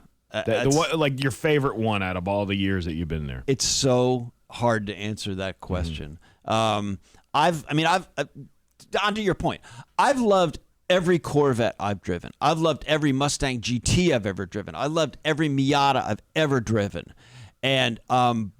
Like your favorite one out of all the years that you've been there? It's so hard to answer that question. Onto your point, I've loved every Corvette I've driven. I've loved every Mustang GT I've ever driven. I loved every Miata I've ever driven. And I've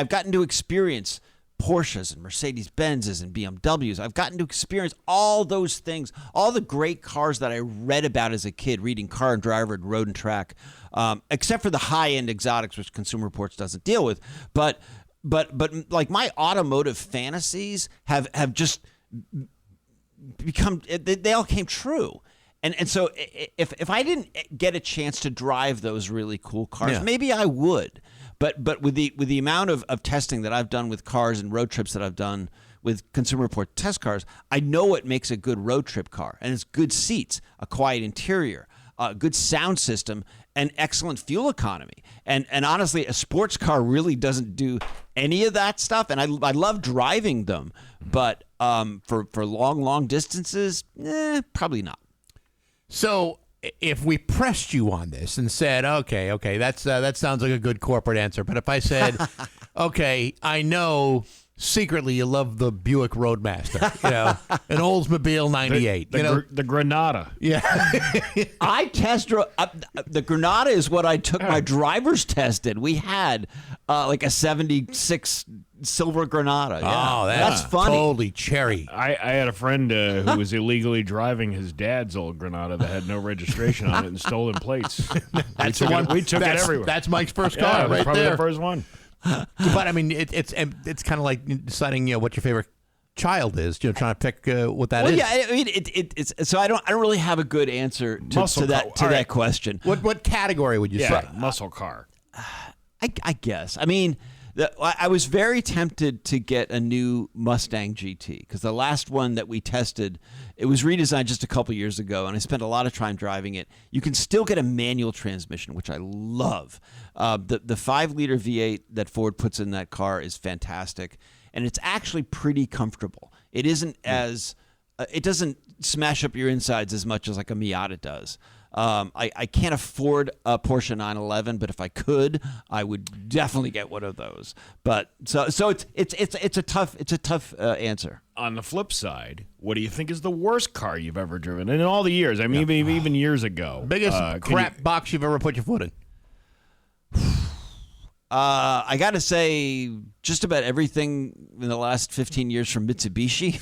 gotten to experience Porsches and Mercedes-Benzes and BMWs. I've gotten to experience all those things, all the great cars that I read about as a kid, reading Car and Driver and Road and Track, except for the high-end exotics, which Consumer Reports doesn't deal with. But like my automotive fantasies have just they all came true. And so if I didn't get a chance to drive those really cool cars, maybe I would. But with the amount of testing that I've done with cars and road trips that I've done with Consumer Report test cars, I know what makes a good road trip car. And it's good seats, a quiet interior, a good sound system, and excellent fuel economy. And honestly, a sports car really doesn't do any of that stuff. And I love driving them. But for long distances, probably not. So if we pressed you on this and said, okay, that sounds like a good corporate answer. But if I said, okay, I know secretly you love the Buick Roadmaster, an Oldsmobile 98. The Granada. Yeah. I test the Granada is what I took my driver's test in. We had like a 76 silver Granada. Yeah. Oh, that's funny. Totally cherry. I had a friend who was illegally driving his dad's old Granada that had no registration on it and stolen plates. We took it everywhere. That's Mike's first car, right probably there. the first one. But I mean, it's kind of like deciding what your favorite child is. Trying to pick what that is. Well, yeah, I mean, it's so I don't really have a good answer to that question. What category would you say? Muscle car. I guess. I mean, I was very tempted to get a new Mustang GT because the last one that we tested, it was redesigned just a couple years ago, and I spent a lot of time driving it. You can still get a manual transmission, which I love. The 5-liter V8 that Ford puts in that car is fantastic, and it's actually pretty comfortable. It isn't as it doesn't smash up your insides as much as like a Miata does. I can't afford a Porsche 911, but if I could, I would definitely get one of those. But so it's a tough answer. On the flip side, what do you think is the worst car you've ever driven? And in all the years, I mean, even years ago, biggest crap box you've ever put your foot in. I got to say, just about everything in the last 15 years from Mitsubishi.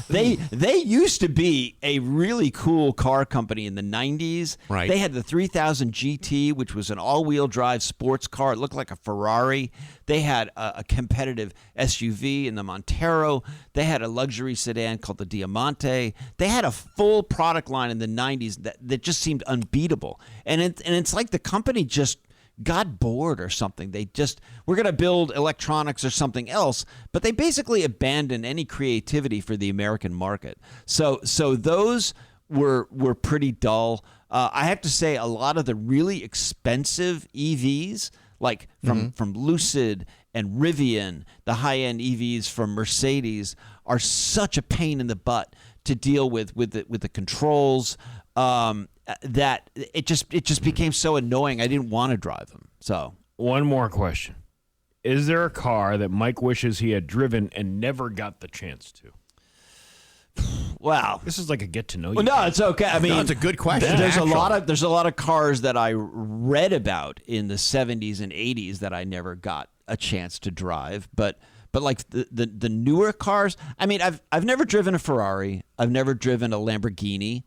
They used to be a really cool car company in the 90s. Right. They had the 3000 GT, which was an all-wheel drive sports car. It looked like a Ferrari. They had a competitive SUV in the Montero. They had a luxury sedan called the Diamante. They had a full product line in the 90s that just seemed unbeatable. And it's like the company just got bored or something. We're going to build electronics or something else, but they basically abandoned any creativity for the American market. So those were pretty dull. I have to say a lot of the really expensive EVs, like from Lucid and Rivian, the high-end EVs from Mercedes, are such a pain in the butt to deal with the controls. That it just became so annoying. I didn't want to drive them. So one more question: is there a car that Mike wishes he had driven and never got the chance to? Wow, this is like a get to know you. Well, no, it's okay. I mean, it's a good question. There's a lot of cars that I read about in the 70s and 80s that I never got a chance to drive, but like the newer cars. I mean, I've never driven a Ferrari. I've never driven a Lamborghini.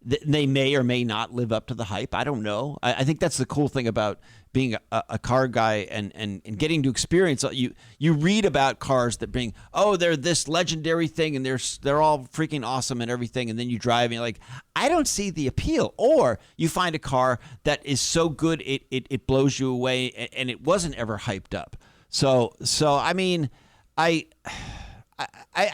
They may or may not live up to the hype. I don't know. I think that's the cool thing about being a car guy and getting to experience. You read about cars that being, they're this legendary thing and they're all freaking awesome and everything, and then you drive and you're like, I don't see the appeal. Or you find a car that is so good it blows you away and it wasn't ever hyped up. So I mean, I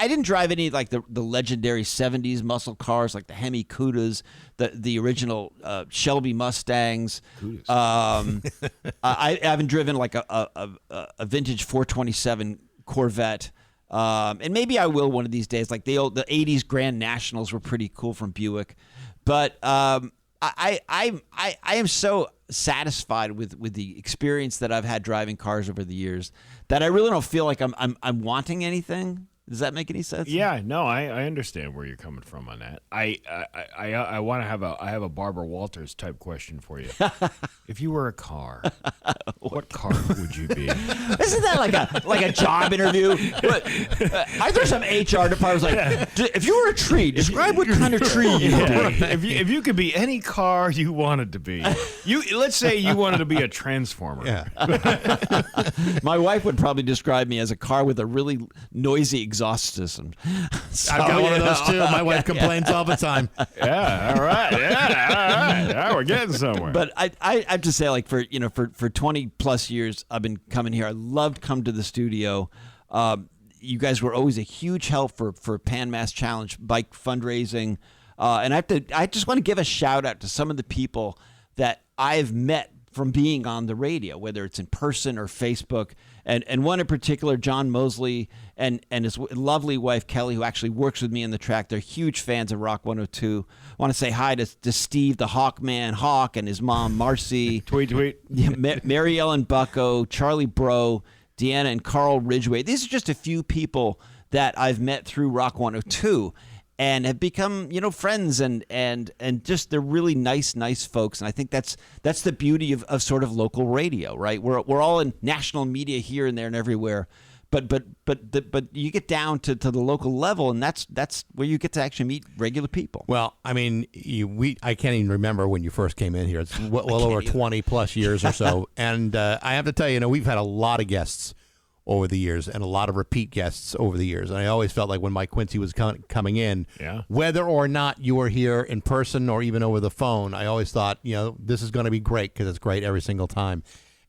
didn't drive any like the legendary 70s muscle cars like the Hemi Cudas, the original Shelby Mustangs. I haven't driven like a vintage 427 Corvette. And maybe I will one of these days. Like the 80s Grand Nationals were pretty cool from Buick. But I am so satisfied with the experience that I've had driving cars over the years that I really don't feel like I'm wanting anything. Does that make any sense? Yeah, no, I understand where you're coming from on that. I want to have a Barbara Walters type question for you. If you were a car, what car would you be? Isn't that like a job interview? Are there some HR departments like, if you were a tree, describe what kind of tree you would be? If you could be any car you wanted to be, let's say you wanted to be a transformer. Yeah. My wife would probably describe me as a car with a really noisy exhaust system. So, I've got one of you those know. too. My wife complains all the time. Yeah, all right. Yeah, all right. Yeah, we're getting somewhere. But I have to say, like, for 20 plus years, I've been coming here. I loved coming to the studio. You guys were always a huge help for Pan Mass Challenge bike fundraising. And I just want to give a shout out to some of the people that I've met from being on the radio, whether it's in person or Facebook. And one in particular, John Mosley and his lovely wife, Kelly, who actually works with me in the track. They're huge fans of Rock 102. I want to say hi to Steve, the Hawkman Hawk, and his mom, Marcy. Tweet. Yeah, Mary Ellen Bucko, Charlie Bro, Deanna and Carl Ridgway. These are just a few people that I've met through Rock 102 and have become, friends and just they're really nice folks. And I think that's the beauty of sort of local radio, right? We're all in national media here and there and everywhere. But you get down to the local level, and that's where you get to actually meet regular people. Well, I mean, I can't even remember when you first came in here. It's well over 20 plus years or so, and I have to tell you, we've had a lot of guests over the years, and a lot of repeat guests over the years. And I always felt like when Mike Quincy was coming in, whether or not you were here in person or even over the phone, I always thought, this is going to be great because it's great every single time.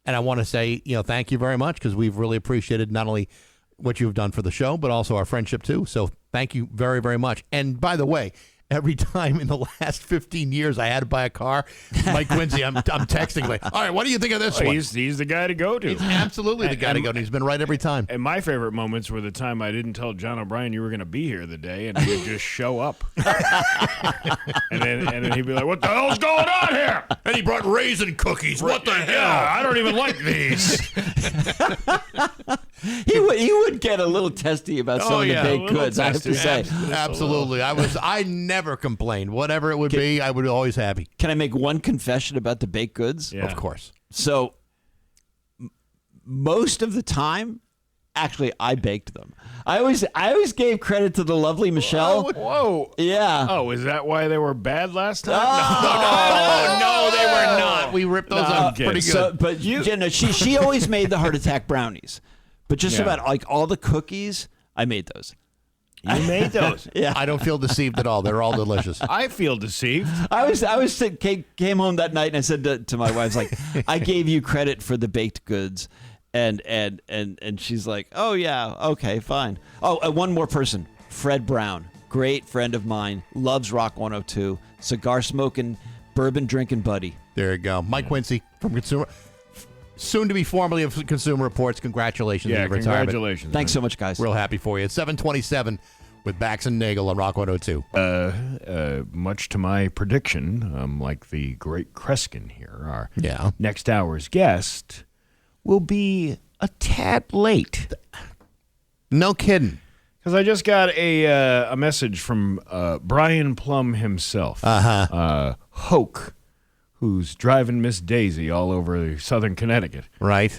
And I want to say, thank you very much because we've really appreciated not only what you've done for the show, but also our friendship too. So thank you very, very much. And by the way, every time in the last 15 years I had to buy a car, Mike Quincy, I'm texting like, all right, what do you think of this one? He's the guy to go to. He's absolutely the guy to go to. He's been right every time. And my favorite moments were the time I didn't tell John O'Brien you were going to be here the day, and he would just show up. and then he'd be like, what the hell's going on here? And he brought raisin cookies. What the hell? Yeah, I don't even like these. He would get a little testy about some of the baked goods, I have to say. Absolutely. I never complained. Whatever it would be, I would always happy. Can I make one confession about the baked goods? Yeah. Of course. So most of the time, actually, I baked them. I always gave credit to the lovely Michelle. Whoa. Yeah. Oh, is that why they were bad last time? No, they were not. We ripped those up pretty good. So, but she always made the heart attack brownies. But just about like all the cookies, I made those. You made those? Yeah. I don't feel deceived at all. They're all delicious. I feel deceived. Came home that night and I said to my wife, like, I gave you credit for the baked goods. And she's like, oh, yeah, okay, fine. Oh, one more person, Fred Brown, great friend of mine, loves Rock 102, cigar smoking, bourbon drinking buddy. There you go. Mike Quincy from Consumer, soon to be formerly of Consumer Reports. Congratulations on your retirement. Congratulations. Thanks so much, guys. Real happy for you. It's 7:27 with Bax and Nagle on Rock 102. Much to my prediction, like the great Kreskin here, our Yeah. next hour's guest will be a tad late. No kidding. Because I just got a message from Brian Plum himself. Hoke, who's driving Miss Daisy all over southern Connecticut. Right.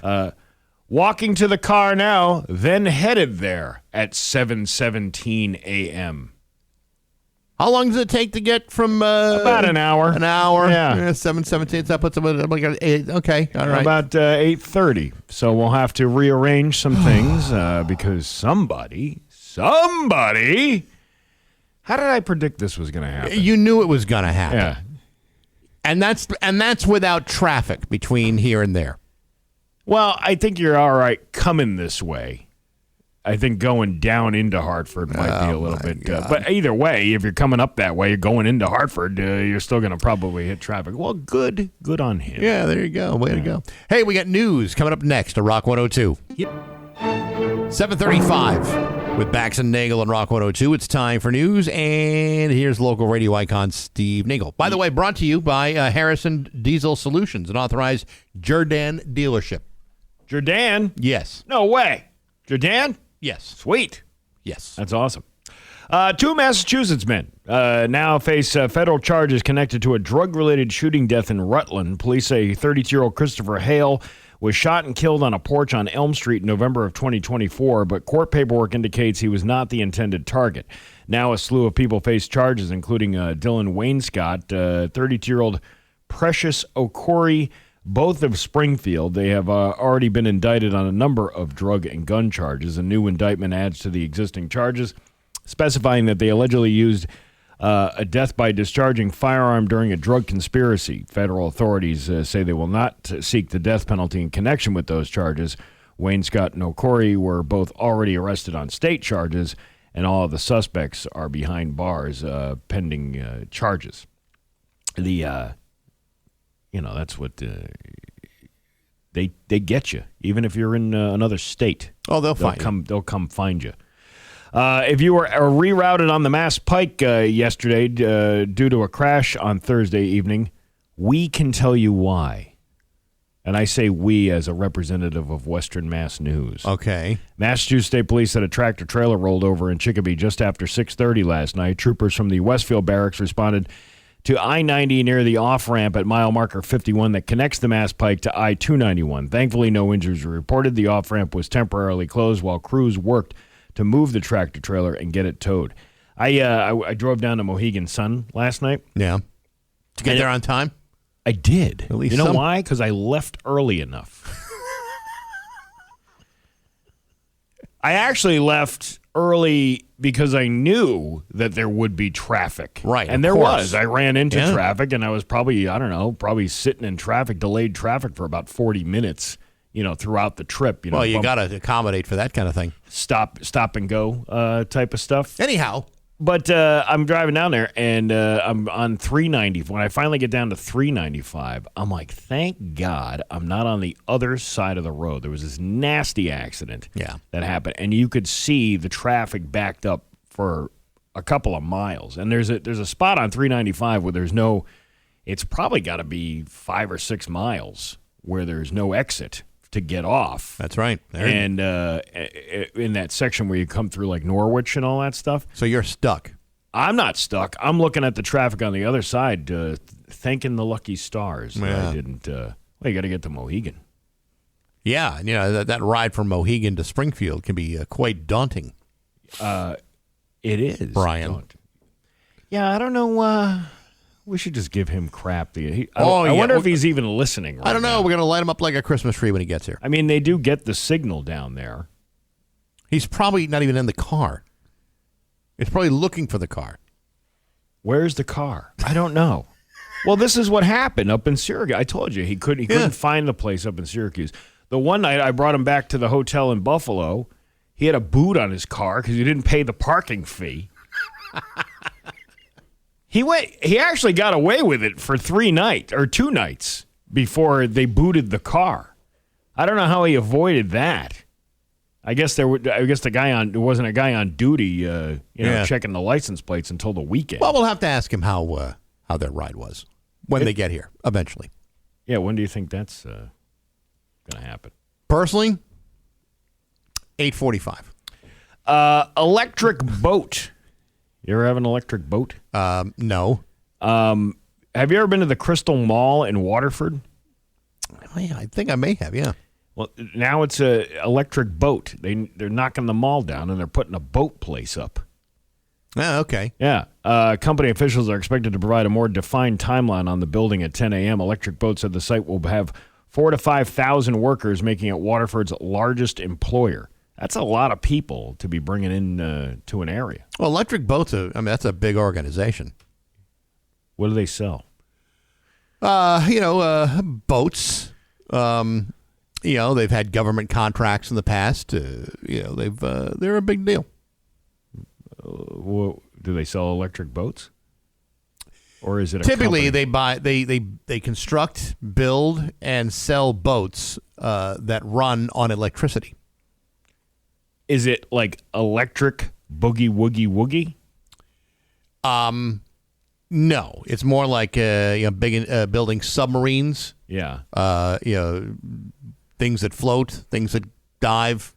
Walking to the car now, then headed there at 7:17 a.m. How long does it take to get from... About an hour. An hour? Yeah. 7:17. That puts them at like 8. Okay, all right. About 8:30. So we'll have to rearrange some things because somebody... How did I predict this was going to happen? You knew it was going to happen. Yeah. And that's without traffic between here and there. Well, I think you're all right coming this way. I think going down into Hartford might be a little bit. But either way, if you're coming up that way, you're going into Hartford, you're still going to probably hit traffic. Well, good on him. Yeah, there you go. Way to go. Hey, we got news coming up next to Rock 102. 7:35 with Bax and Nagle on Rock 102. It's time for news, and here's local radio icon Steve Nagle. By the way, brought to you by Harrison Diesel Solutions, an authorized Jordan dealership. Jordan? Yes. No way. Jordan? Yes. Sweet. Yes. That's awesome. 2 Massachusetts men now face federal charges connected to a drug-related shooting death in Rutland. Police say 32-year-old Christopher Hale was shot and killed on a porch on Elm Street in November of 2024, but court paperwork indicates he was not the intended target. Now a slew of people face charges, including Dylan Wainscott, 32-year-old Precious Okori both of Springfield. They have already been indicted on a number of drug and gun charges. A new indictment adds to the existing charges, specifying that they allegedly used a death by discharging firearm during a drug conspiracy. Federal authorities say they will not seek the death penalty in connection with those charges. Wayne Scott and Okori were both already arrested on state charges, and all of the suspects are behind bars pending charges. That's what they get you, even if you're in another state. Oh, they'll come find you. If you were rerouted on the Mass Pike yesterday due to a crash on Thursday evening, we can tell you why. And I say we as a representative of Western Mass News. Okay. Massachusetts State Police said a tractor-trailer rolled over in Chicopee just after 6:30 last night. Troopers from the Westfield Barracks responded to I-90 near the off-ramp at mile marker 51 that connects the Mass Pike to I-291. Thankfully, no injuries were reported. The off-ramp was temporarily closed while crews worked to move the tractor-trailer and get it towed. I drove down to Mohegan Sun last night. Yeah. Did you get there on time? I did. At least you know why? Because I left early enough. I actually left early because I knew that there would be traffic. Right, And of there course. was. I ran into traffic, and I was probably sitting in traffic, delayed traffic for about 40 minutes, throughout the trip. Well, you got to accommodate for that kind of thing. Stop and go type of stuff. Anyhow. But I'm driving down there, and I'm on 390. When I finally get down to 395, I'm like, thank God I'm not on the other side of the road. There was this nasty accident that happened, and you could see the traffic backed up for a couple of miles. And there's a spot on 395 where there's no – it's probably got to be 5 or 6 miles where there's no exit to get off. That's right. And in that section where you come through like Norwich and all that stuff. So you're stuck. I'm not stuck. I'm looking at the traffic on the other side, thanking the lucky stars that I didn't. You got to get to Mohegan. Yeah, and that ride from Mohegan to Springfield can be quite daunting. It is, Brian. Daunting. Yeah, I don't know. We should just give him crap. I wonder if he's even listening. I don't know. Now. We're going to light him up like a Christmas tree when he gets here. I mean, they do get the signal down there. He's probably not even in the car. He's probably looking for the car. Where's the car? I don't know. Well, this is what happened up in Syracuse. I told you he couldn't find the place up in Syracuse. The one night I brought him back to the hotel in Buffalo, he had a boot on his car because he didn't pay the parking fee. He actually got away with it for 2 nights before they booted the car. I don't know how he avoided that. I guess there wasn't a guy on duty, checking the license plates until the weekend. Well, we'll have to ask him how their ride was when they get here eventually. Yeah, when do you think that's going to happen? Personally, 8:45. Electric boat. You ever have an electric boat? No. Have you ever been to the Crystal Mall in Waterford? I think I may have, yeah. Well, now it's a electric boat. They're knocking the mall down, and they're putting a boat place up. Oh, okay. Yeah. Company officials are expected to provide a more defined timeline on the building at 10 a.m. Electric boats at the site will have 4,000 to 5,000 workers, making it Waterford's largest employer. That's a lot of people to be bringing in to an area. Well, electric boats, that's a big organization. What do they sell? Boats. They've had government contracts in the past. They're a big deal. Do they sell electric boats? Or is it typically they buy they construct, build, and sell boats that run on electricity. Is it like electric boogie woogie woogie? No, it's more like building submarines. Yeah. Things that float, things that dive.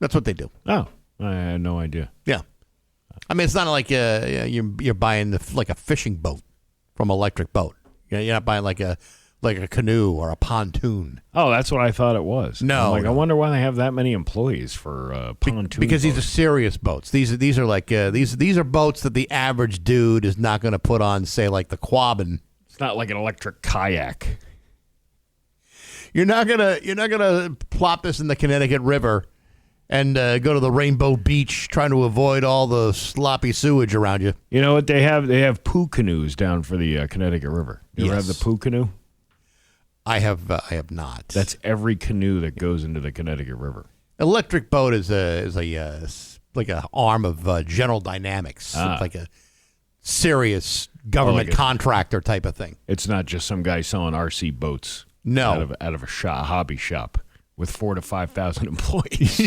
That's what they do. Oh, I had no idea. Yeah. I mean, it's not like you're buying like a fishing boat from Electric Boat. You're not buying like a canoe or a pontoon. Oh, that's what I thought it was. No, I wonder why they have that many employees for pontoon. Because boats. these are serious boats. These are like these are boats that the average dude is not going to put on, say, like the Quabbin. It's not like an electric kayak. You're not gonna plop this in the Connecticut River and go to the Rainbow Beach trying to avoid all the sloppy sewage around you. You know what they have? They have poo canoes down for the Connecticut River. You ever have the poo canoe? I have not. That's every canoe that goes into the Connecticut River. Electric boat is like a arm of General Dynamics. It's like a serious government contractor type of thing. It's not just some guy selling RC boats. No, out of a hobby shop with 4,000 to 5,000 employees.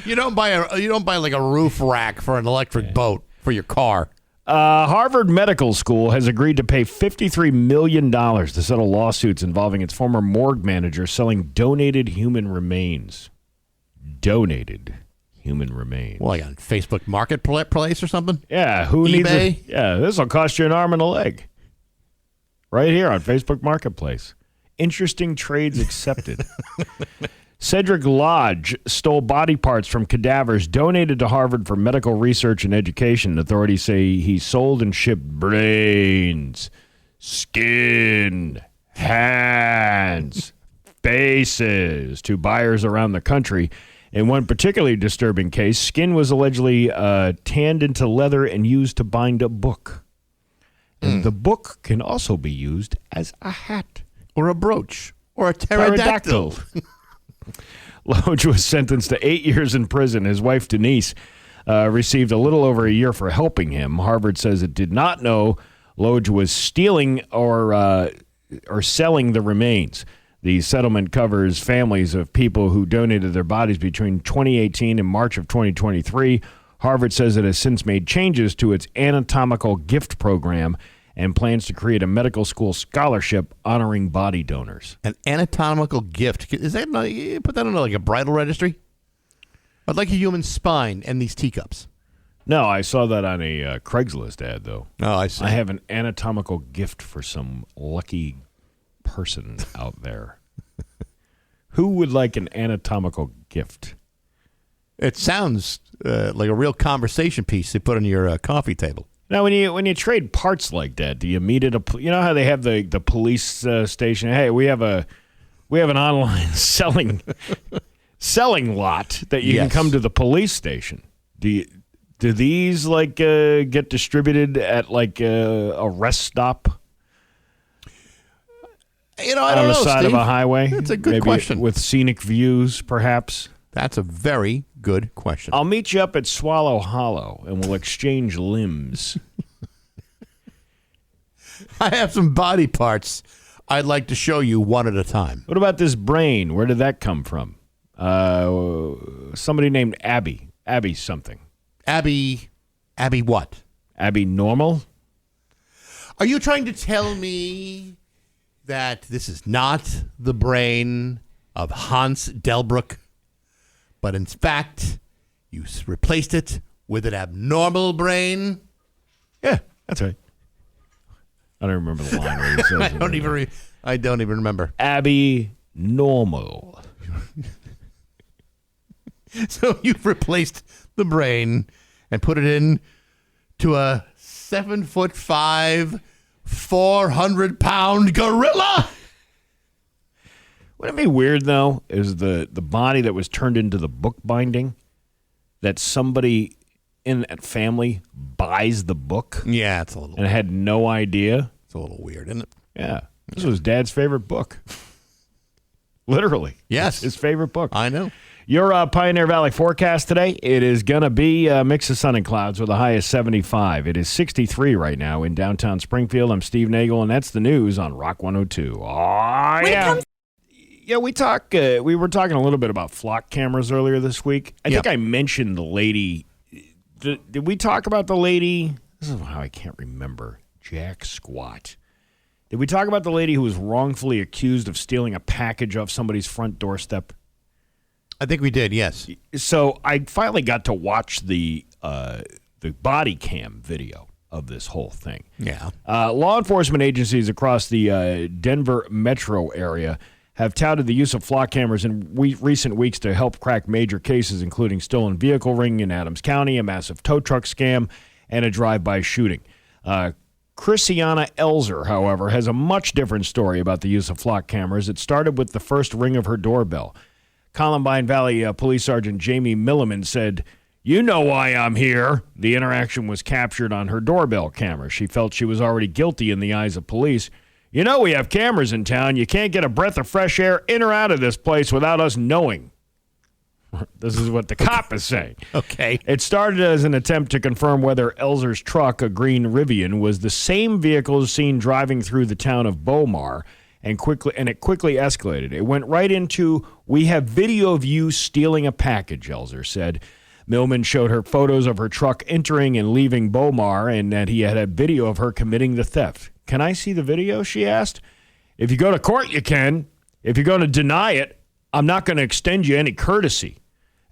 You don't buy like a roof rack for an electric boat for your car. Harvard Medical School has agreed to pay $53 million to settle lawsuits involving its former morgue manager selling donated human remains. Donated human remains. Well, like on Facebook Marketplace or something? Yeah, who needs eBay? This will cost you an arm and a leg. Right here on Facebook Marketplace. Interesting trades accepted. Cedric Lodge stole body parts from cadavers donated to Harvard for medical research and education. Authorities say he sold and shipped brains, skin, hands, faces to buyers around the country. In one particularly disturbing case, skin was allegedly tanned into leather and used to bind a book. And the book can also be used as a hat. Or a brooch. Or a pterodactyl. Lodge was sentenced to 8 years in prison. His wife, Denise, received a little over a year for helping him. Harvard says it did not know Lodge was stealing or selling the remains. The settlement covers families of people who donated their bodies between 2018 and March of 2023. Harvard says it has since made changes to its anatomical gift program and plans to create a medical school scholarship honoring body donors. An anatomical gift. Is that you put that on like a bridal registry? I'd like a human spine and these teacups. No, I saw that on a Craigslist ad, though. Oh, I see. I have an anatomical gift for some lucky person out there. Who would like an anatomical gift? It sounds like a real conversation piece they put on your coffee table. Now, when you trade parts like that, do you meet at you know how they have the police station? Hey, we have an online selling lot that you can come to the police station. Do these like get distributed at like a rest stop? I don't know, on the side Steve. of a highway. That's a good question. With scenic views, perhaps. That's a very good question. I'll meet you up at Swallow Hollow, and we'll exchange limbs. I have some body parts I'd like to show you one at a time. What about this brain? Where did that come from? Somebody named Abby. Abby something. Abby what? Abby Normal? Are you trying to tell me that this is not the brain of Hans Delbruck, but in fact, you replaced it with an abnormal brain? Yeah, that's right. I don't remember the line where he says I don't even remember. Abby Normal. So you've replaced the brain and put it in to a 7'5", 400-pound gorilla. Wouldn't it be weird, though, is the body that was turned into the book binding, that somebody in that family buys the book? Yeah, it's a little. And had no idea. It's a little weird, isn't it? Yeah. This was Dad's favorite book. Literally. Yes. His favorite book. I know. Your Pioneer Valley forecast today, it is going to be a mix of sun and clouds with a high of 75. It is 63 right now in downtown Springfield. I'm Steve Nagle, and that's the news on Rock 102. Oh, yeah. Yeah, we were talking a little bit about flock cameras earlier this week. I think I mentioned the lady. Did we talk about the lady? This is how I can't remember. Jack Squat. Did we talk about the lady who was wrongfully accused of stealing a package off somebody's front doorstep? I think we did, yes. So I finally got to watch the body cam video of this whole thing. Yeah. Law enforcement agencies across the Denver metro area have touted the use of flock cameras in recent weeks to help crack major cases, including stolen vehicle ring in Adams County, a massive tow truck scam, and a drive-by shooting. Christiana Elzer, however, has a much different story about the use of flock cameras. It started with the first ring of her doorbell. Columbine Valley Police Sergeant Jamie Milliman said, "You know why I'm here." The interaction was captured on her doorbell camera. She felt she was already guilty in the eyes of police. "You know we have cameras in town. You can't get a breath of fresh air in or out of this place without us knowing." This is what the cop is saying. Okay. It started as an attempt to confirm whether Elzer's truck, a green Rivian, was the same vehicle seen driving through the town of Beaumar, and it quickly escalated. It went right into, "We have video of you stealing a package," Elzer said. Millman showed her photos of her truck entering and leaving Beaumar, and that he had a video of her committing the theft. "Can I see the video?" she asked. "If you go to court, you can. If you're going to deny it, I'm not going to extend you any courtesy."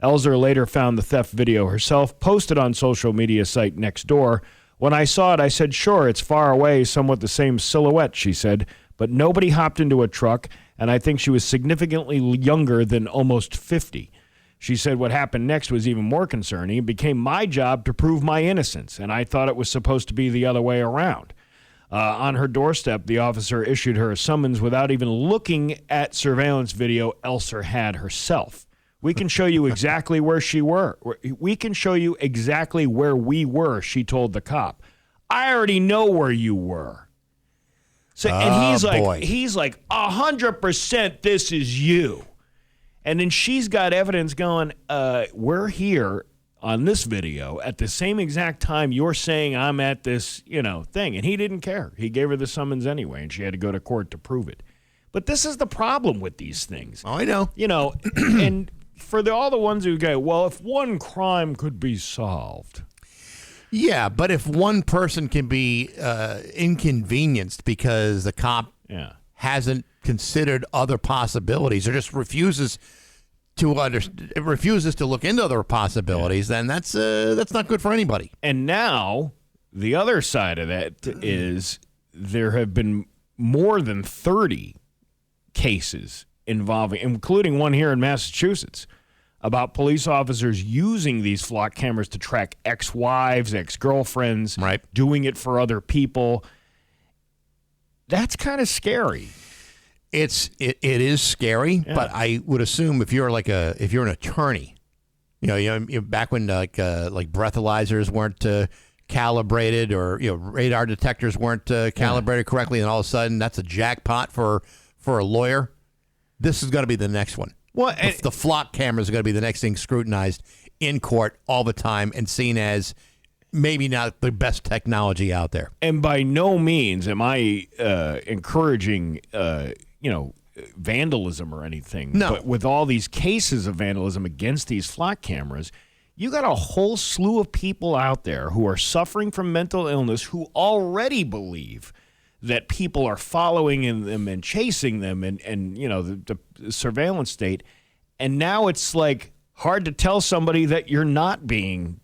Elzer later found the theft video herself, posted on social media site Nextdoor. "When I saw it, I said, sure, it's far away, somewhat the same silhouette," she said, "but nobody hopped into a truck, and I think she was significantly younger than almost 50. She said what happened next was even more concerning. It became my job to prove my innocence, and I thought it was supposed to be the other way around. On her doorstep, the officer issued her a summons without even looking at surveillance video Elzer had herself. "We can show you exactly where she were. We can show you exactly where we were," she told the cop. "I already know where you were." So, and he's like, 100% this is you. And then she's got evidence going, "We're here on this video at the same exact time you're saying I'm at this, thing." And he didn't care. He gave her the summons anyway, and she had to go to court to prove it. But this is the problem with these things. Oh, I know. And for all the ones who go, well, if one crime could be solved. Yeah, but if one person can be inconvenienced because the cop hasn't considered other possibilities or just refuses to look into other possibilities, then that's not good for anybody. And now the other side of that is there have been more than 30 cases involving, including one here in Massachusetts, about police officers using these flock cameras to track ex-wives, ex-girlfriends, doing it for other people. That's kind of scary. It is scary, but I would assume if you're an attorney, back when like breathalyzers weren't calibrated, or radar detectors weren't calibrated correctly, and all of a sudden that's a jackpot for a lawyer. This is going to be the next one. Well, the flock cameras are going to be the next thing scrutinized in court all the time and seen as maybe not the best technology out there. And by no means am I encouraging, vandalism or anything. No. But with all these cases of vandalism against these flock cameras, you got a whole slew of people out there who are suffering from mental illness who already believe that people are following them and chasing them and the surveillance state. And now it's like hard to tell somebody that you're not being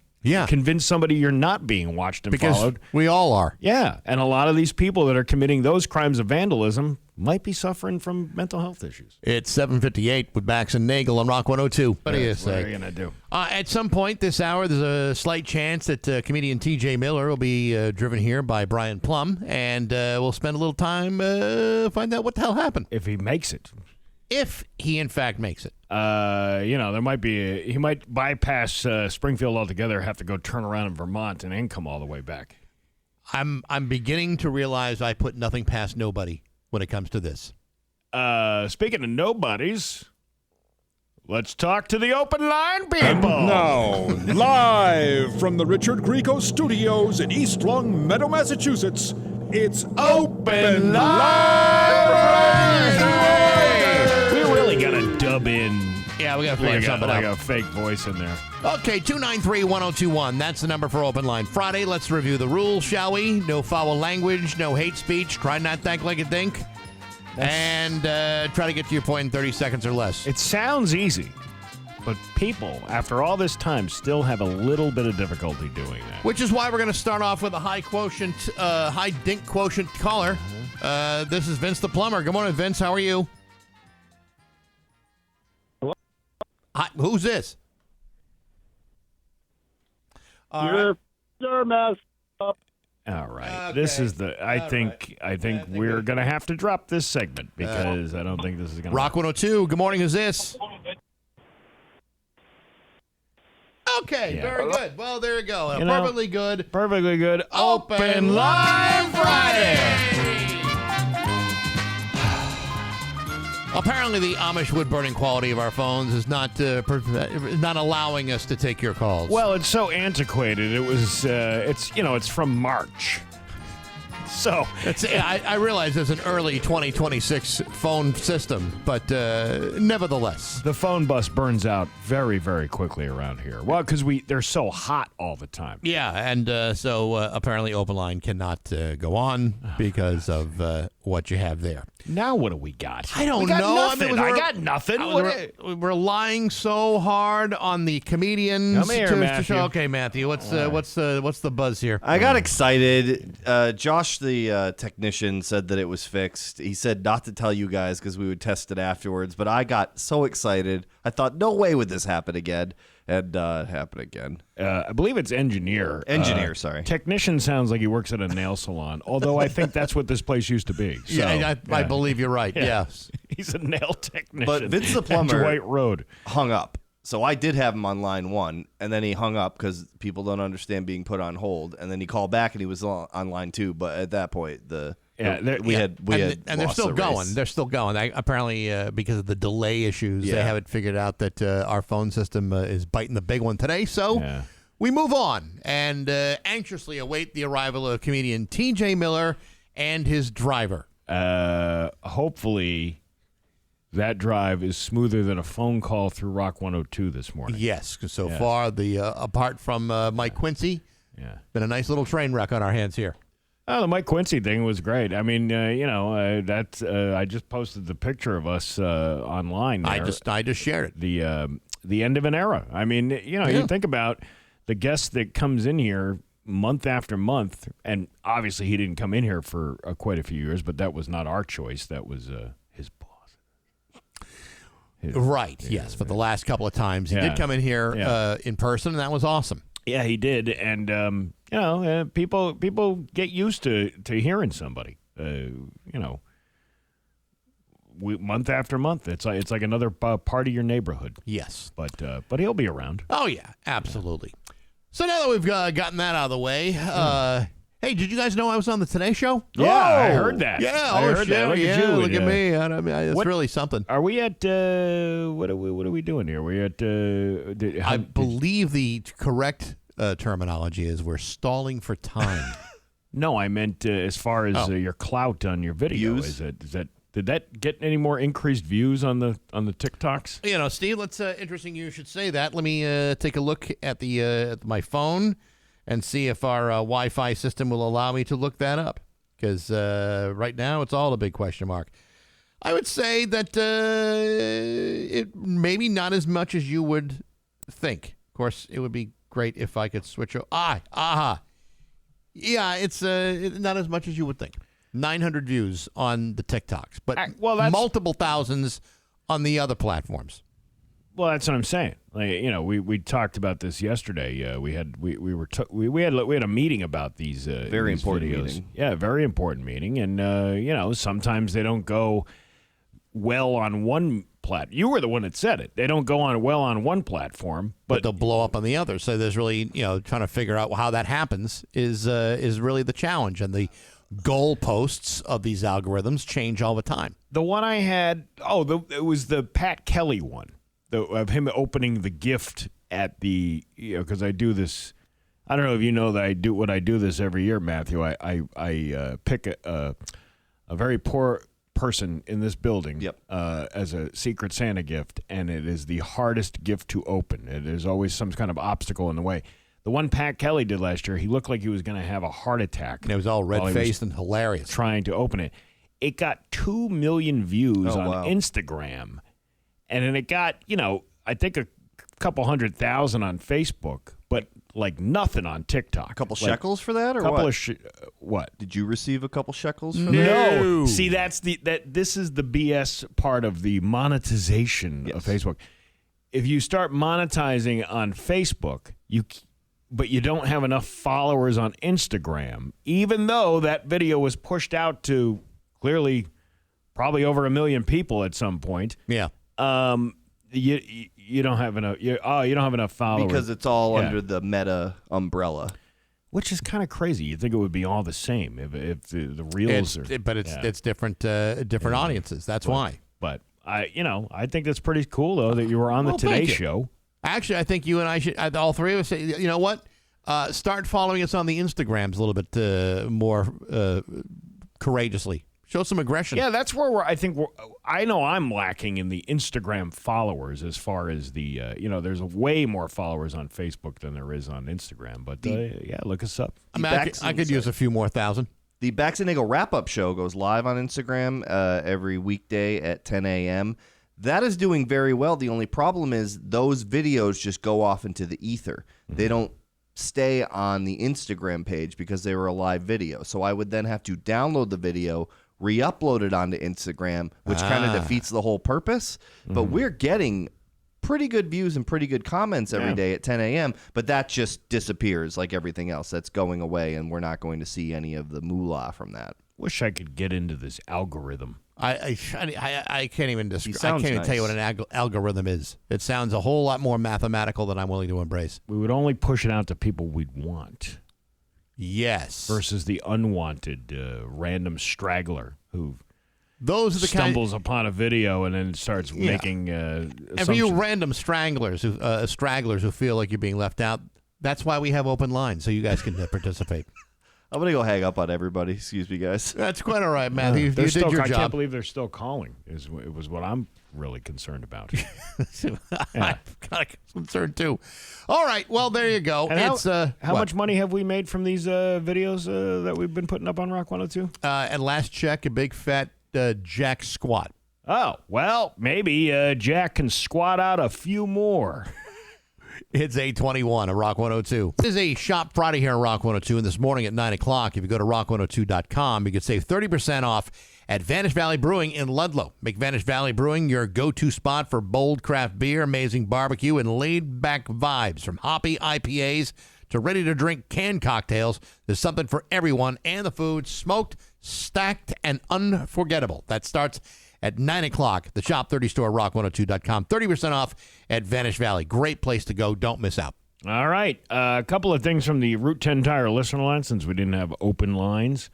convince somebody you're not being watched and followed. We all are. Yeah. And a lot of these people that are committing those crimes of vandalism might be suffering from mental health issues. It's 7:58 with Bax and Nagle on Rock 102. What do you say? What are you going to do? At some point this hour, there's a slight chance that comedian T.J. Miller will be driven here by Brian Plum, and we'll spend a little time find out what the hell happened. If he makes it. If he, in fact, makes it. There might be he might bypass Springfield altogether, have to go turn around in Vermont, and then come all the way back. I'm beginning to realize I put nothing past nobody when it comes to this. Speaking of nobodies, let's talk to the open line people. And now, live from the Richard Grieco Studios in East Long Meadow, Massachusetts, it's Open Line! We really got to dub in. Yeah, we got to figure something out. Like a fake voice in there. Okay, 293-1021. That's the number for Open Line Friday. Let's review the rules, shall we? No foul language, no hate speech. Try not to think like a dink. And try to get to your point in 30 seconds or less. It sounds easy, but people, after all this time, still have a little bit of difficulty doing that. Which is why we're going to start off with a high dink quotient caller. This is Vince the Plumber. Good morning, Vince. How are you? Hello? Hi, who's this? You're messed up. All right. This is the. I think we're gonna have to drop this segment because I don't think this is gonna. Rock 102. Good morning. Who's this? Okay, very good. Well, there you go. Perfectly good. Perfectly good. Open Line Friday. Apparently, the Amish wood-burning quality of our phones is not allowing us to take your calls. Well, it's so antiquated. It was. It's from March. So I realize there's an early 2026 phone system, but nevertheless, the phone bus burns out very, very quickly around here. Well, because they're so hot all the time. Yeah, and so apparently Open Line cannot go on because of what you have there. Now what do we got? I don't know. Nothing. I got nothing. We're relying so hard on the comedians. Come here, Matthew. Okay, Matthew, what's the buzz here? I got excited. Josh, the technician, said that it was fixed. He said not to tell you guys because we would test it afterwards. But I got so excited. I thought, no way would this happen again. And it happened again. I believe it's engineer. Sorry. Technician sounds like he works at a nail salon, although I think that's what this place used to be. So, I believe you're right. Yeah. Yes. He's a nail technician. But Vince the plumber Dwight Road hung up. So I did have him on line one, and then he hung up because people don't understand being put on hold. And then he called back, and he was on line two. But at that point, we had they're still going. They're still going. Apparently, because of the delay issues, they haven't figured out that our phone system is biting the big one today. So we move on and anxiously await the arrival of comedian T.J. Miller and his driver. Hopefully that drive is smoother than a phone call through Rock 102 this morning. Yes, because so far, apart from Mike Quincy, been a nice little train wreck on our hands here. Oh, the Mike Quincy thing was great. I mean, I just posted the picture of us online there. I just shared it. The end of an era. I mean, you think about the guest that comes in here month after month, and obviously he didn't come in here for quite a few years, but that was not our choice. That was his boss. Right, yes. But the last couple of times he did come in here in person, and that was awesome. Yeah, he did. And, people get used to hearing somebody, month after month. It's like another part of your neighborhood. Yes. But he'll be around. Oh, yeah, absolutely. So now that we've gotten that out of the way, hey, did you guys know I was on the Today Show? Yeah, I heard that. Yeah, I heard that. Look at you. Look at me. It's really something. Are we at, what are we doing here? We're at, I believe the correct terminology is we're stalling for time. No, I meant as far as your clout on your video. Views? Did that get any more increased views on the TikToks? Steve, let's interesting you should say that. Let me take a look at my phone and see if our Wi-Fi system will allow me to look that up. Because right now it's all a big question mark. I would say that it maybe not as much as you would think. Of course, it would be great if I could switch. Yeah, it's not as much as you would think. 900 views on the TikToks, but multiple thousands on the other platforms. Well, that's what I'm saying. Like, we talked about this yesterday. We had a meeting about these very these important videos. meeting. Yeah, very important meeting, and sometimes they don't go well on one platform. You were the one that said it. They don't go on well on one platform, but they'll blow up on the other. So there's really trying to figure out how that happens is really the challenge, and the goalposts of these algorithms change all the time. The one I had, it was the Pat Kelly one, of him opening the gift at the, because I do this. I don't know if you know that I do this every year, Matthew. I pick a very poor person in this building as a Secret Santa gift, and it is the hardest gift to open. There's always some kind of obstacle in the way. The one Pat Kelly did last year, he looked like he was going to have a heart attack. And it was all red-faced and hilarious. Trying to open it. It got 2 million views on Instagram. And then it got, I think a couple 100,000 on Facebook, but like nothing on TikTok. A couple shekels for that, or what? Did you receive a couple shekels for that? No. See, this is the BS part of the monetization of Facebook. If you start monetizing on Facebook, but you don't have enough followers on Instagram, even though that video was pushed out to clearly probably over 1 million people at some point. Yeah. You don't have enough. You don't have enough followers Because it's all under the Meta umbrella. Which is kind of crazy. You'd think it would be all the same if the reels are. But it's different audiences. That's why. But I think that's pretty cool though that you were on the Today Show. Actually, I think you and I should, all three of us, say, you know what? Start following us on the Instagrams a little bit more courageously. Show some aggression. Yeah, that's where I know I'm lacking in the Instagram followers as far as the, there's way more followers on Facebook than there is on Instagram. But look us up. I mean, I could use a few more thousand. The Bax and Nagle wrap-up show goes live on Instagram every weekday at 10 a.m. That is doing very well. The only problem is those videos just go off into the ether. Mm-hmm. They don't stay on the Instagram page because they were a live video. So I would then have to download the video, re-upload it onto Instagram, which kind of defeats the whole purpose. Mm-hmm. But we're getting pretty good views and pretty good comments every day at 10 a.m., but that just disappears like everything else. That's going away, and we're not going to see any of the moolah from that. Wish I could get into this algorithm. I can't even describe. I can't even tell you what an algorithm is. It sounds a whole lot more mathematical than I'm willing to embrace. We would only push it out to people we'd want. Yes. Versus the unwanted random straggler who stumbles upon a video and then starts making and for you random stragglers who feel like you're being left out, that's why we have open lines, so you guys can participate. I'm going to go hang up on everybody. Excuse me, guys. That's quite all right, Matthew. You did your job. I can't believe they're still calling. It was what I'm really concerned about. I'm kind of concerned, too. All right. Well, there you go. How much money have we made from these videos that we've been putting up on Rock 102? At last check, a big fat Jack squat. Oh, well, maybe Jack can squat out a few more. It's 8:21 at Rock 102. This is a Shop Friday here on Rock 102, and this morning at 9 o'clock, if you go to rock102.com, you can save 30% off at Vanish Valley Brewing in Ludlow. Make Vanish Valley Brewing your go-to spot for bold craft beer, amazing barbecue, and laid-back vibes. From hoppy IPAs to ready-to-drink canned cocktails, there's something for everyone, and the food, smoked, stacked, and unforgettable. That starts at 9 o'clock. The Shop 30 store, rock102.com. 30% off at Vanish Valley. Great place to go. Don't miss out. All right. A couple of things from the Route 10 Tire listener line, since we didn't have open lines.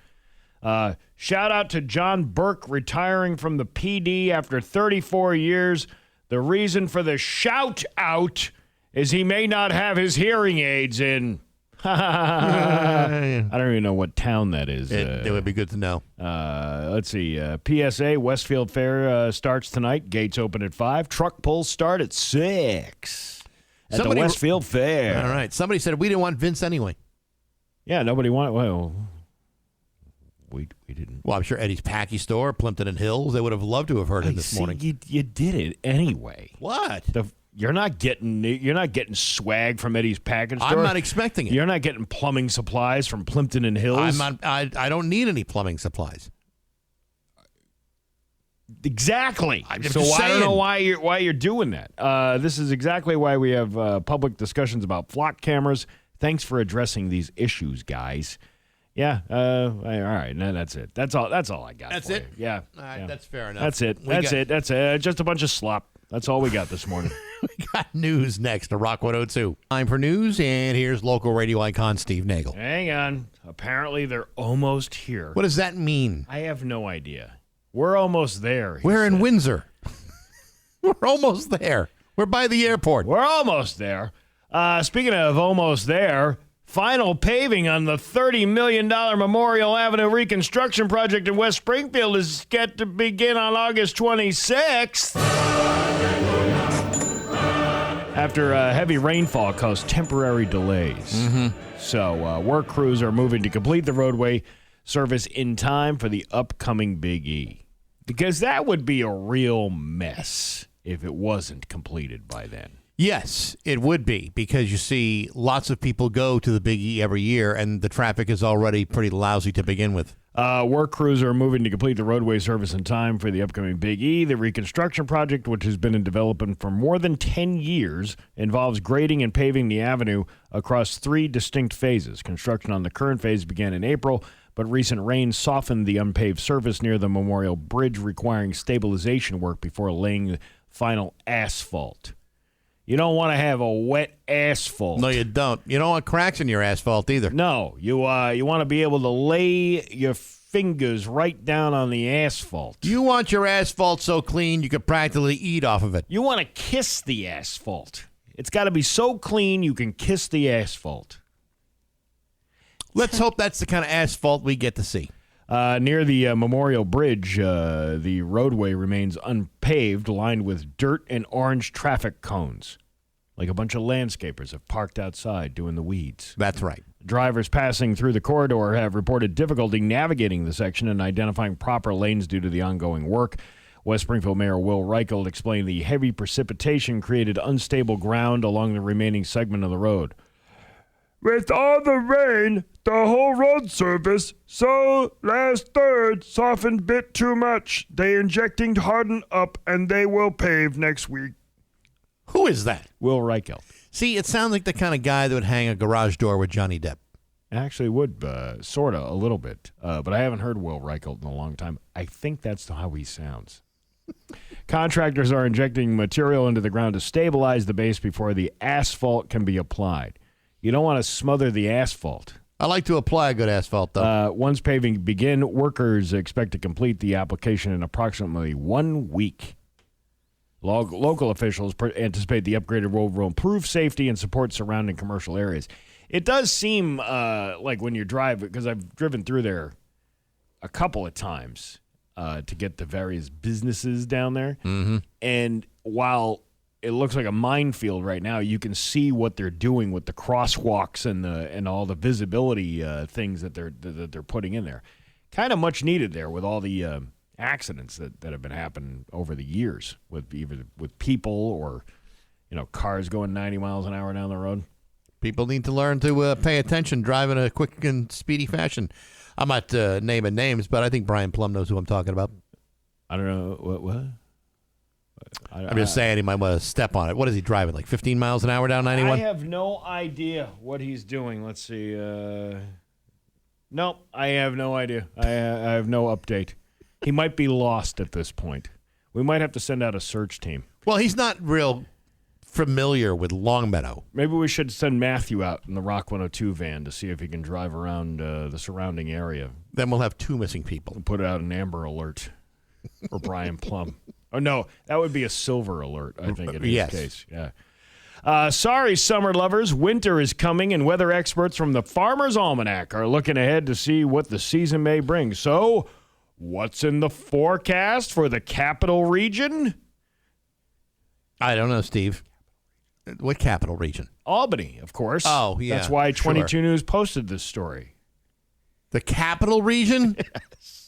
Shout out to John Burke retiring from the PD after 34 years. The reason for the shout out is he may not have his hearing aids in. I don't even know what town that is. It would be good to know. Let's see. PSA, Westfield Fair starts tonight. Gates open at 5. Truck pulls start at 6 at the Westfield Fair. All right. Somebody said we didn't want Vince anyway. Yeah, nobody wanted. Well, we didn't. Well, I'm sure Eddie's Packy Store, Plimpton and Hills, they would have loved to have heard him this morning. You did it anyway. What? You're not getting swag from Eddie's package store. I'm not expecting it. You're not getting plumbing supplies from Plimpton and Hills. I don't need any plumbing supplies. Exactly. I don't know why you're doing that. This is exactly why we have public discussions about flock cameras. Thanks for addressing these issues, guys. Yeah. All right. No, that's it. That's all I got. That's for it. You. Yeah. All right. Yeah. That's fair enough. That's it. That's it. Just a bunch of slop. That's all we got this morning. We got news next to Rock 102. Time for news, and here's local radio icon Steve Nagle. Hang on. Apparently, they're almost here. What does that mean? I have no idea. We're almost there. We're in Windsor. We're almost there. We're by the airport. We're almost there. Speaking of almost there, final paving on the $30 million Memorial Avenue reconstruction project in West Springfield is set to begin on August 26th. After heavy rainfall caused temporary delays. Mm-hmm. So work crews are moving to complete the roadway service in time for the upcoming Big E. Because that would be a real mess if it wasn't completed by then. Yes, it would be, because you see lots of people go to the Big E every year, and the traffic is already pretty lousy to begin with. Work crews are moving to complete the roadway service in time for the upcoming Big E. The reconstruction project, which has been in development for more than 10 years, involves grading and paving the avenue across 3 distinct phases. Construction on the current phase began in April, but recent rain softened the unpaved surface near the Memorial Bridge, requiring stabilization work before laying final asphalt. You don't want to have a wet asphalt. No, you don't. You don't want cracks in your asphalt either. No, you want to be able to lay your fingers right down on the asphalt. You want your asphalt so clean you could practically eat off of it. You want to kiss the asphalt. It's got to be so clean you can kiss the asphalt. Let's hope that's the kind of asphalt we get to see. Near the Memorial Bridge, the roadway remains unpaved, lined with dirt and orange traffic cones. Like a bunch of landscapers have parked outside doing the weeds. That's right. Drivers passing through the corridor have reported difficulty navigating the section and identifying proper lanes due to the ongoing work. West Springfield Mayor Will Reichelt explained the heavy precipitation created unstable ground along the remaining segment of the road. With all the rain, the whole road surface, so last third softened bit too much. They injecting harden up and they will pave next week. Who is that? Will Reichelt. See, it sounds like the kind of guy that would hang a garage door with Johnny Depp. Actually would, sort of, a little bit. But I haven't heard Will Reichelt in a long time. I think that's how he sounds. Contractors are injecting material into the ground to stabilize the base before the asphalt can be applied. You don't want to smother the asphalt. I like to apply a good asphalt, though. Once paving begin, workers expect to complete the application in approximately 1 week. Local officials anticipate the upgraded road will improve safety and support surrounding commercial areas. It does seem like when you drive, because I've driven through there a couple of times to get to various businesses down there. Mm-hmm. And while it looks like a minefield right now, you can see what they're doing with the crosswalks and all the visibility things that they're putting in there. Kind of much needed there with all the accidents that have been happening over the years with either with people or cars going 90 miles an hour down the road. People need to learn to pay attention, drive in a quick and speedy fashion. I'm not naming names, but I think Brian Plum knows who I'm talking about. I don't know what. I'm just saying he might want to step on it. What is he driving, like 15 miles an hour down 91? I have no idea what he's doing. Let's see. No, I have no idea. I have no update. He might be lost at this point. We might have to send out a search team. Well, he's not real familiar with Longmeadow. Maybe we should send Matthew out in the Rock 102 van to see if he can drive around the surrounding area. Then we'll have 2 missing people. We'll put out an Amber Alert for Brian Plum. Oh, no, that would be a Silver Alert, I think, in his case. Yeah. Sorry, summer lovers. Winter is coming, and weather experts from the Farmer's Almanac are looking ahead to see what the season may bring. So, what's in the forecast for the capital region? I don't know, Steve. What capital region? Albany, of course. Oh, yeah. That's why 22 News posted this story. The capital region? Yes.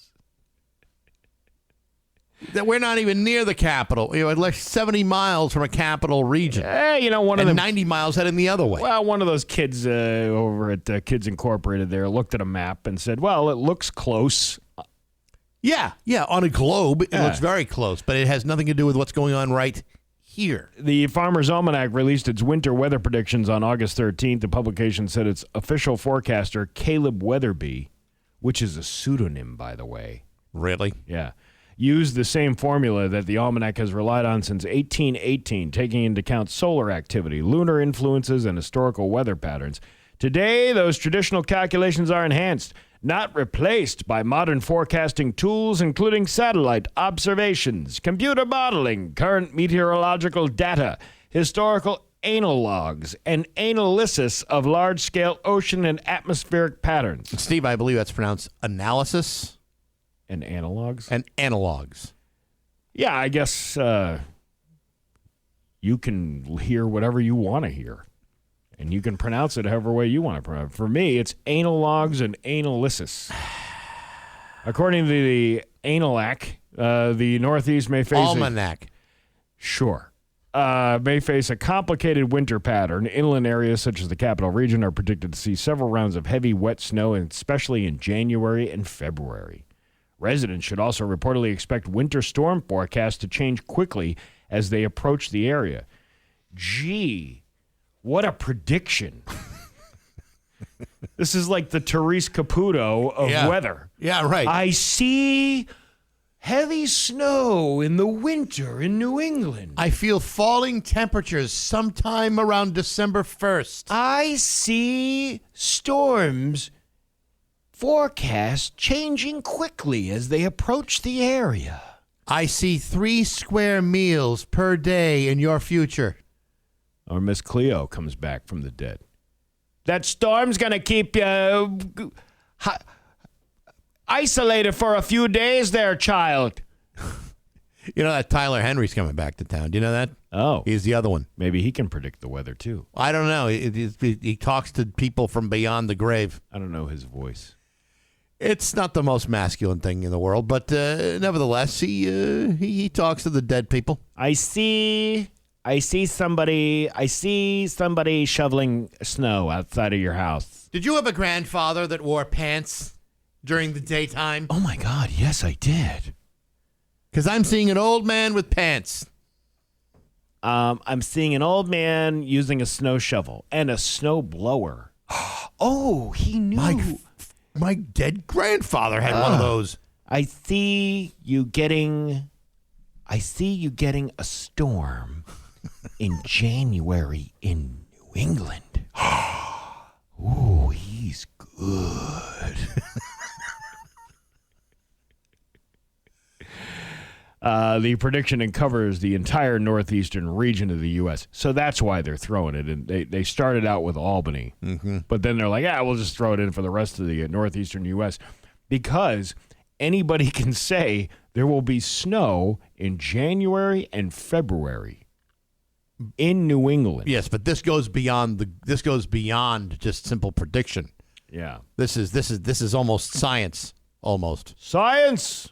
That we're not even near the capital. Like 70 miles from a capital region. One of them 90 miles heading the other way. Well, one of those kids over at Kids Incorporated there looked at a map and said, well, it looks close. Yeah, on a globe, it looks very close, but it has nothing to do with what's going on right here. The Farmer's Almanac released its winter weather predictions on August 13th. The publication said its official forecaster, Caleb Weatherby, which is a pseudonym, by the way. Really? Yeah. Used the same formula that the Almanac has relied on since 1818, taking into account solar activity, lunar influences, and historical weather patterns. Today, those traditional calculations are enhanced, not replaced by modern forecasting tools, including satellite observations, computer modeling, current meteorological data, historical analogs, and analysis of large-scale ocean and atmospheric patterns. Steve, I believe that's pronounced analysis. And analogs? And analogs. Yeah, I guess you can hear whatever you want to hear. And you can pronounce it however way you want to pronounce it. For me, it's analogs and analysis. According to the Analac, the Northeast may face Almanac. Sure. may face a complicated winter pattern. Inland areas such as the capital region are predicted to see several rounds of heavy, wet snow, and especially in January and February. Residents should also reportedly expect winter storm forecasts to change quickly as they approach the area. Gee, what a prediction. This is like the Therese Caputo of weather. Yeah, right. I see heavy snow in the winter in New England. I feel falling temperatures sometime around December 1st. I see storms forecast changing quickly as they approach the area. I see 3 square meals per day in your future. Or Miss Cleo comes back from the dead. That storm's going to keep you isolated for a few days there, child. You know that Tyler Henry's coming back to town. Do you know that? Oh. He's the other one. Maybe he can predict the weather, too. I don't know. He talks to people from beyond the grave. I don't know his voice. It's not the most masculine thing in the world, but nevertheless, he talks to the dead people. I see somebody shoveling snow outside of your house. Did you have a grandfather that wore pants during the daytime? Oh, my God. Yes, I did. Because I'm seeing an old man with pants. I'm seeing an old man using a snow shovel and a snow blower. Oh, he knew. My dead grandfather had one of those. I see you getting a storm in January in New England. Ooh, he's good. The prediction covers the entire northeastern region of the U.S., so that's why they're throwing it in. They started out with Albany, but then they're like, we'll just throw it in for the rest of the northeastern U.S., because anybody can say there will be snow in January and February in New England. Yes, but this goes beyond just simple prediction. Yeah. This is almost science. Almost. Science!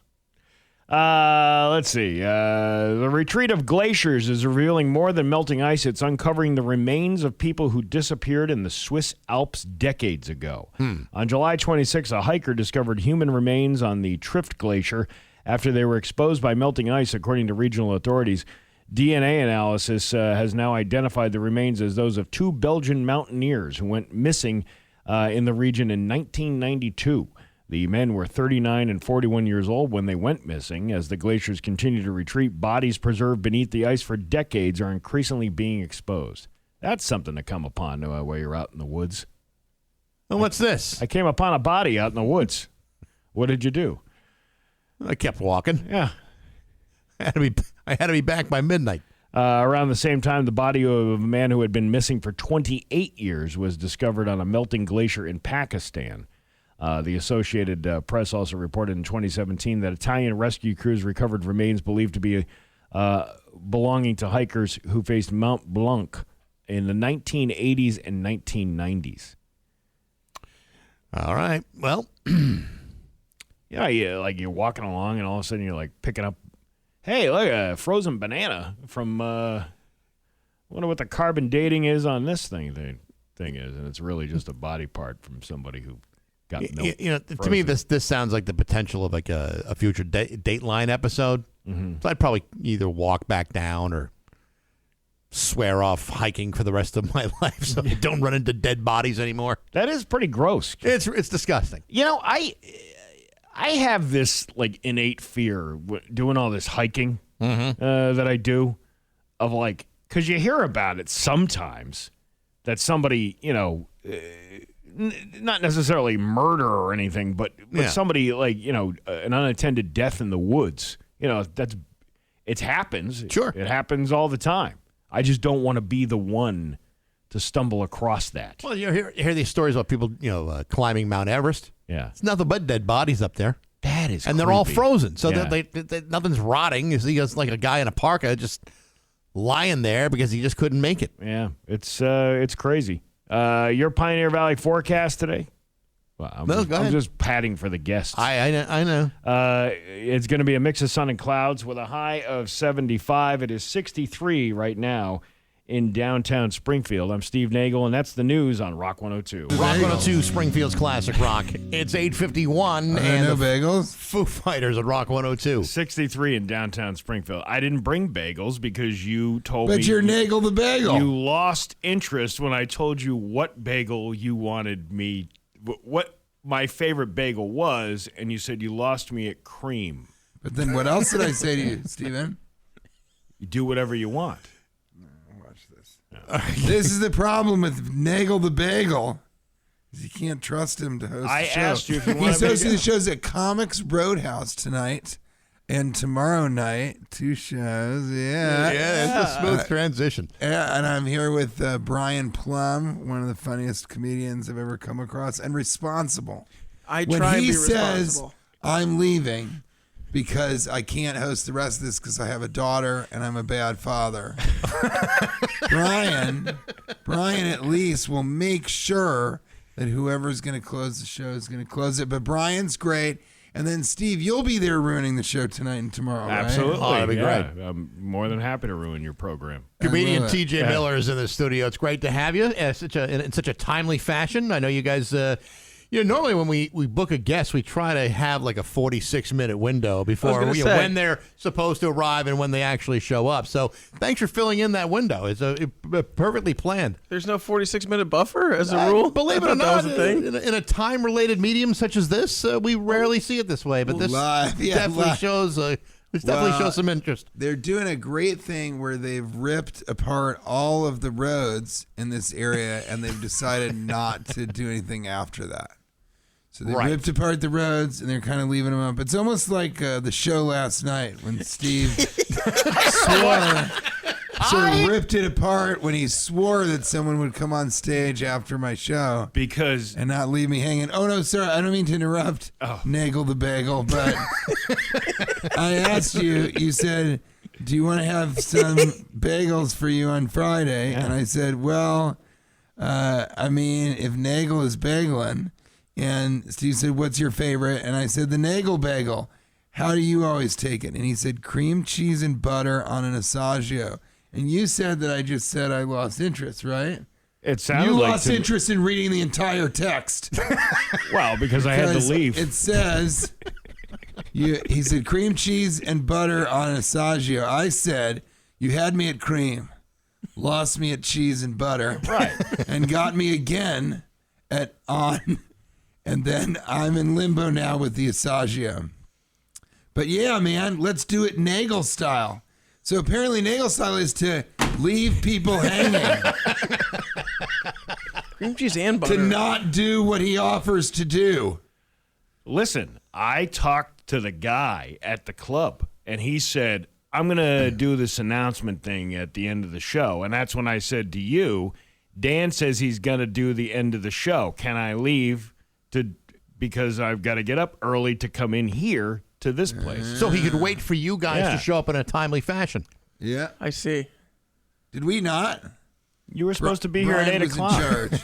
Let's see. The retreat of glaciers is revealing more than melting ice. It's uncovering the remains of people who disappeared in the Swiss Alps decades ago. On July 26, a hiker discovered human remains on the Trift Glacier after they were exposed by melting ice, according to regional authorities. DNA analysis has now identified the remains as those of 2 Belgian mountaineers who went missing in the region in 1992. The men were 39 and 41 years old when they went missing. As the glaciers continue to retreat, bodies preserved beneath the ice for decades are increasingly being exposed. That's something to come upon while you're out in the woods. And what's this? I came upon a body out in the woods. What did you do? I kept walking. Yeah. I had to be back by midnight. Around the same time, the body of a man who had been missing for 28 years was discovered on a melting glacier in Pakistan. The Associated Press also reported in 2017 that Italian rescue crews recovered remains believed to be belonging to hikers who faced Mount Blanc in the 1980s and 1990s. All right. Well, yeah, you're walking along and all of a sudden you're like picking up, hey, look, a frozen banana from, wonder what the carbon dating is on this thing is. And it's really just a body part from somebody who got milk. To me, this sounds like the potential of like a future Dateline episode. Mm-hmm. So I'd probably either walk back down or swear off hiking for the rest of my life so I don't run into dead bodies anymore. That is pretty gross. It's disgusting. I have this like innate fear doing all this hiking that I do of like, because you hear about it sometimes that somebody, not necessarily murder or anything, but somebody like, an unattended death in the woods. It happens. Sure. It happens all the time. I just don't want to be the one to stumble across that. Well, you hear these stories about people, climbing Mount Everest. Yeah. It's nothing but dead bodies up there. That is And they're all creepy. frozen. So Yeah. they nothing's rotting. You see just like a guy in a parka just lying there because he just couldn't make it. Yeah, it's crazy. Your Pioneer Valley forecast today? Well, No, go ahead. I'm just padding for the guests. I know. It's going to be a mix of sun and clouds with a high of 75. It is 63 right now in downtown Springfield. I'm Steve Nagle, and that's the news on Rock 102. Rock 102, Springfield's Classic Rock. It's 8:51, and no the bagels. Foo Fighters at Rock 102. 63 in downtown Springfield. I didn't bring bagels because you told me. But you're Nagle the Bagel. You lost interest when I told you what bagel you wanted me, what my favorite bagel was, and you said you lost me at cream. But then what else did I say to you, Steven? You do whatever you want. Watch this. This is the problem with Nagle the Bagel. You can't trust him to host I the show. asked you if you wanted He's me to hosting go. the shows at Comics Roadhouse tonight and tomorrow night. 2 shows. Yeah. Yeah, it's a smooth transition. Yeah, and I'm here with Brian Plum, one of the funniest comedians I've ever come across, and responsible. I when try and he be says, responsible. I'm leaving because I can't host the rest of this because I have a daughter and I'm a bad father. Brian at least will make sure that whoever's going to close the show is going to close it. But Brian's great. And then, Steve, you'll be there ruining the show tonight and tomorrow, right? Absolutely. Oh, that'd be great. I'm more than happy to ruin your program. Comedian I love it. TJ Miller is in the studio. It's great to have you in such a timely fashion. I know you guys. Normally when we book a guest, we try to have like a 46-minute window before when they're supposed to arrive and when they actually show up. So thanks for filling in that window. It's perfectly planned. There's no 46-minute buffer as a rule. Believe it or not, in a time-related medium such as this, we rarely see it this way. But this definitely shows. This definitely shows some interest. They're doing a great thing where they've ripped apart all of the roads in this area, and they've decided not to do anything after that. So they ripped apart the roads, and they're kind of leaving them up. It's almost like the show last night when Steve ripped it apart when he swore that someone would come on stage after my show and not leave me hanging. Oh, no, sir, I don't mean to interrupt Nagle the Bagel, but I asked you said, do you want to have some bagels for you on Friday? Yeah. And I said, well, I mean, if Nagle is bageling. And Steve said, what's your favorite? And I said, the Nagle bagel. How do you always take it? And he said, cream cheese and butter on an assaggio. And you said that I just said I lost interest, right? It sounded you like lost interest in reading the entire text. Well, because I had to leave. It says, he said, cream cheese and butter on an assaggio. I said, you had me at cream, lost me at cheese and butter, right, and got me again at on. And then I'm in limbo now with the assaggio. But yeah, man, let's do it Nagle style. So apparently Nagle style is to leave people hanging. Cream cheese and butter. To not do what he offers to do. Listen, I talked to the guy at the club, and he said, I'm going to do this announcement thing at the end of the show. And that's when I said to you, Dan says he's going to do the end of the show. Can I leave? Because I've got to get up early to come in here to this place. So he could wait for you guys to show up in a timely fashion. Yeah. I see. Did we not? You were supposed to be here at 8 o'clock. In charge.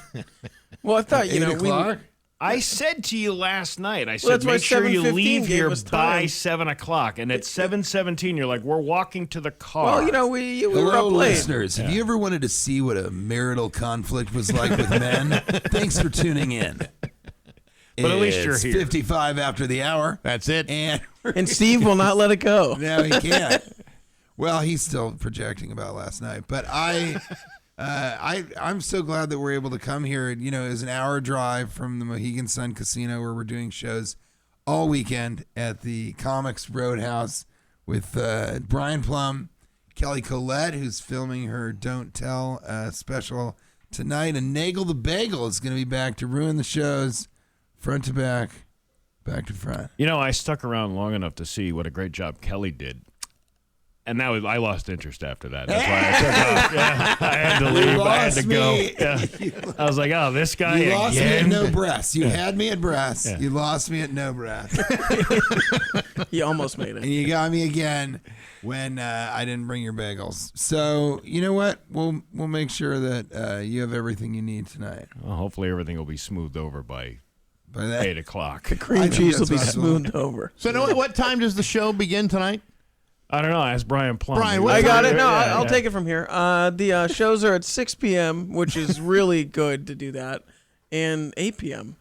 Well, I thought, 8 o'clock? I said to you last night, I said, make sure you leave here by 7 o'clock. And at 7:17, you're like, we're walking to the car. Well, we were Hello, up late. listeners. Have you ever wanted to see what a marital conflict was like with men? Thanks for tuning in. But at least you're It's here. 55 after the hour. That's it. And Steve will not let it go. No, he can't. Well, he's still projecting about last night. But I'm so glad that we're able to come here. You know, it's an hour drive from the Mohegan Sun Casino where we're doing shows all weekend at the Comics Roadhouse with Brian Plum, Kelly Collette, who's filming her Don't Tell special tonight, and Nagle the Bagel is going to be back to ruin the shows. Front to back, back to front. You know, I stuck around long enough to see what a great job Kelly did. And that was, I lost interest after that. That's why I took off. Yeah, I had to leave. I had to go. Yeah. I was like, oh, this guy You lost me at again? no breasts. You had me at breasts. Yeah. You lost me at no breasts. You almost made it. And you got me again when I didn't bring your bagels. So, you know what? We'll make sure that you have everything you need tonight. Well, hopefully everything will be smoothed over by By that, 8 o'clock. The cream cheese will be smoothed over. So, what time does the show begin tonight? I don't know. Ask Brian Plum. Brian, I got it. No, Yeah, I'll take it from here. The shows are at 6 p.m., which is really good to do that, and 8 p.m.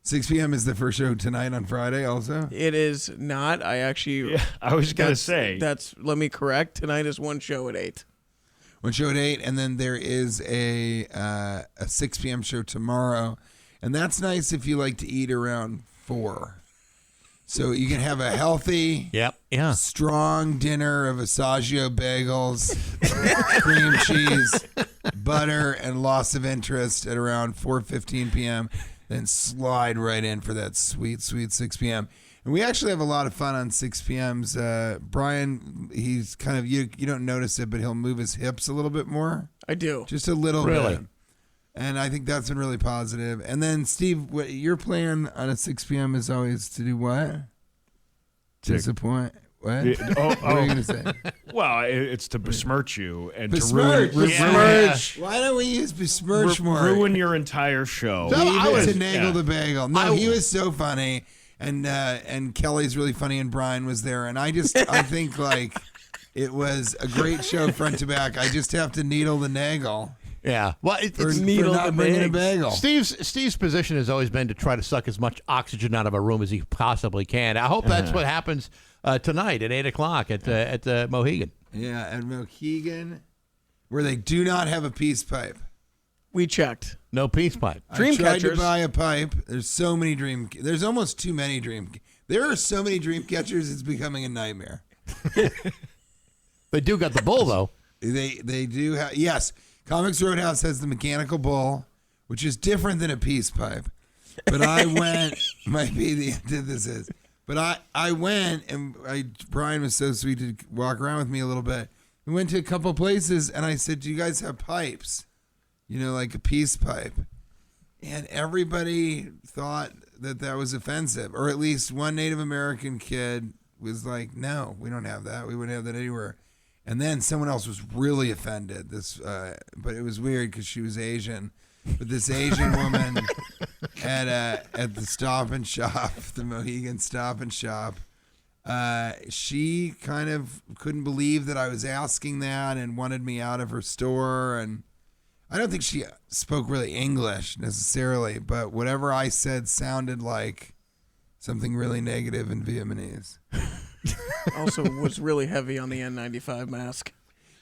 6 p.m. is the first show tonight on Friday also? It is not. I actually... Yeah, I was going to say. Let me correct. Tonight is one show at 8. One show at 8, and then there is a 6 p.m. show tomorrow. And that's nice if you like to eat around 4. So you can have a healthy, strong dinner of Asagio bagels, cream cheese, butter, and loss of interest at around 4:15 p.m. Then slide right in for that sweet, sweet 6 p.m. And we actually have a lot of fun on 6 p.m.s. Brian, he's kind of, you don't notice it, but he'll move his hips a little bit more. I do. Just a little bit. And I think that's been really positive. And then, Steve, your plan on a 6 p.m. is always to do what? Disappoint. What? What are you going to say? Well, it's to besmirch you and besmirch. to ruin. Besmirch. Why don't we use besmirch more? Ruin your entire show. To Nagle the Bagel. No, he was so funny. And Kelly's really funny, and Brian was there. And I think, like, it was a great show front to back. I just have to needle the Nagle. Yeah, well, it's needle for not bringing a bagel. Steve's position has always been to try to suck as much oxygen out of a room as he possibly can. I hope that's what happens tonight at 8 o'clock at Mohegan. Yeah, at Mohegan, where they do not have a peace pipe. We checked. No peace pipe. I tried to buy a pipe. There's so many There's almost too many There are so many dream catchers. It's becoming a nightmare. They do got the bull though. They do have yes. Comics Roadhouse has the mechanical bull, which is different than a peace pipe. But I went, might be the antithesis is. But I went, and Brian was so sweet to walk around with me a little bit. We went to a couple places, and I said, do you guys have pipes? You know, like a peace pipe. And everybody thought that was offensive. Or at least one Native American kid was like, no, we don't have that. We wouldn't have that anywhere. And then someone else was really offended. But it was weird because she was Asian. But this Asian woman at the Stop and Shop, the Mohegan Stop and Shop, she kind of couldn't believe that I was asking that and wanted me out of her store. And I don't think she spoke really English necessarily, but whatever I said sounded like something really negative in Vietnamese. Also was really heavy on the N95 mask.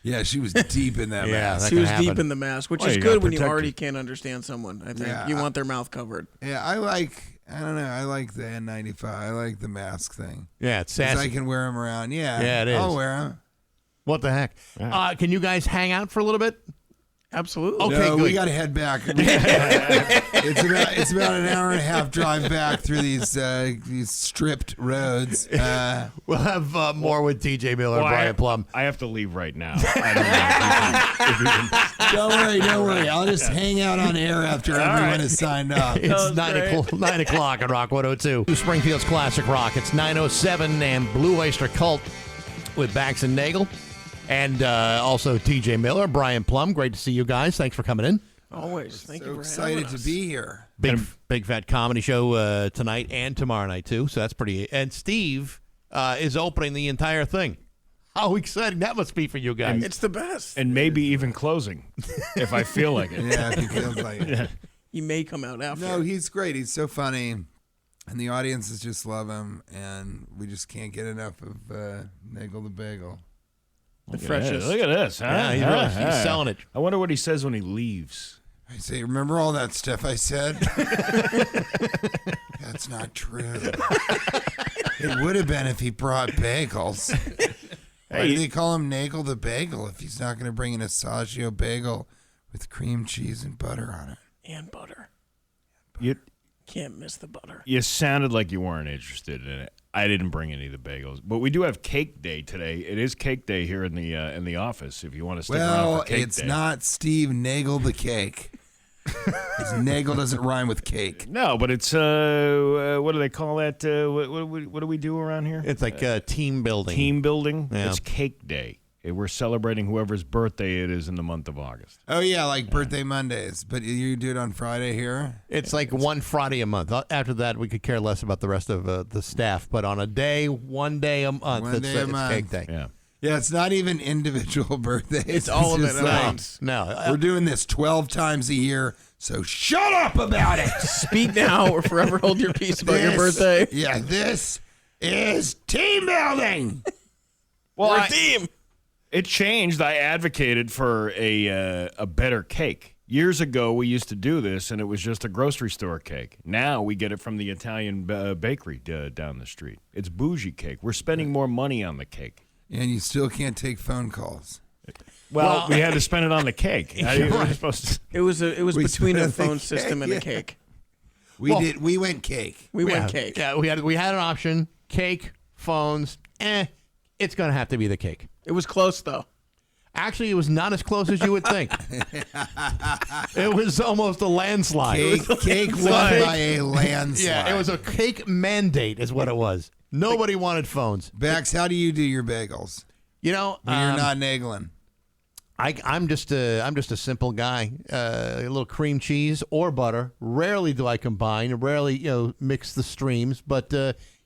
Yeah, she was deep in that mask. She was deep in the mask, which is good when you already can't understand someone. I think you want their mouth covered. Yeah, I don't know. I like the N95. I like the mask thing. Yeah, it's sassy. I can wear them around. Yeah, it is. I'll wear them. What the heck? Yeah. Can you guys hang out for a little bit? Absolutely. Okay, no, we got to head back. It's about an hour and a half drive back through these stripped roads. We'll have more with TJ Miller and Brian Plum. I have to leave right now. I Don't worry. I'll just hang out on air after everyone is signed off. It's 9 o'clock on Rock 102. Springfield's Classic Rock. It's 9:07 and Blue Oyster Cult with Bax and Nagle. And also TJ Miller, Brian Plum. Great to see you guys. Thanks for coming in. Always. Thank you for excited having us. to be here. Big fat comedy show tonight and tomorrow night too. So that's pretty. And Steve is opening the entire thing. How exciting that must be for you guys. It's the best. And maybe even closing, if I feel like it. Yeah, if he feels like it. Yeah. He may come out after. No, he's great. He's so funny. And the audiences just love him. And we just can't get enough of Nagle the Bagel. The freshest. Look at this. Huh? Yeah, he's selling it. I wonder what he says when he leaves. I say, remember all that stuff I said? That's not true. It would have been if he brought bagels. Why do they call him Nagle the Bagel if he's not going to bring an Asagio bagel with cream cheese and butter on it? And butter. You can't miss the butter. You sounded like you weren't interested in it. I didn't bring any of the bagels, but we do have Cake Day today. It is Cake Day here in the office. If you want to stick around for Cake Day. Well, it's not Steve Nagle the Cake. Nagle doesn't rhyme with cake. No, but it's what do they call that? What do we do around here? It's like team building. Team building. Yeah. It's Cake Day. We're celebrating whoever's birthday it is in the month of August. Oh, yeah, like birthday Mondays. But you do it on Friday here? It's like one Friday a month. After that, we could care less about the rest of the staff. But on a day, one day a month, it's cake day. Yeah. Yeah, it's not even individual birthdays. It's all of it at once. No. We're doing this 12 times a year, so shut up about it. Speak now or forever hold your peace about your birthday. Yeah, this is team building. Well, We're a team. It changed. I advocated for a better cake. Years ago, we used to do this, and it was just a grocery store cake. Now we get it from the Italian bakery down the street. It's bougie cake. We're spending more money on the cake. And you still can't take phone calls. Well, we had to spend it on the cake. It was between a phone system and a cake. We went cake. We went cake. Yeah, we had an option: cake, phones. It's gonna have to be the cake. It was close though. Actually, it was not as close as you would think. It was almost a landslide. Cake won by a landslide. Yeah, it was a cake mandate, is what it was. Nobody wanted phones. Bax, how do you do your bagels? You know, when you're not nagling. I'm just a simple guy. A little cream cheese or butter. Rarely do I combine. Rarely, mix the streams. But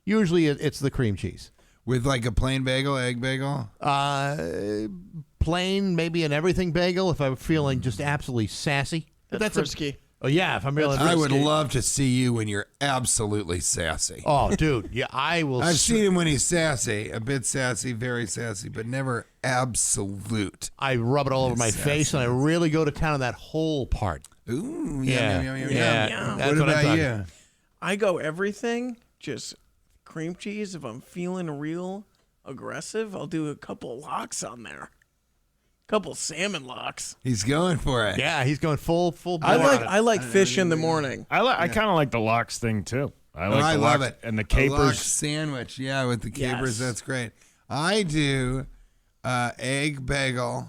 usually it's the cream cheese with like a plain bagel, egg bagel. Plain, maybe an everything bagel if I'm feeling just absolutely sassy. That's frisky. Oh yeah, if I'm really. I would love to see you when you're absolutely sassy. Oh, dude, yeah, I will. I've seen him when he's sassy, a bit sassy, very sassy, but never absolute. I rub it all over my face, and I really go to town on that whole part. Ooh, yeah. What about you? I go everything, just cream cheese. If I'm feeling real aggressive, I'll do a couple locks on there. Couple salmon locks. He's going for it. Yeah, he's going full. I like fish in the morning. I kind of like the lox thing too. I love it. And the capers. A lox sandwich, yeah, with the capers. That's great. I do egg bagel.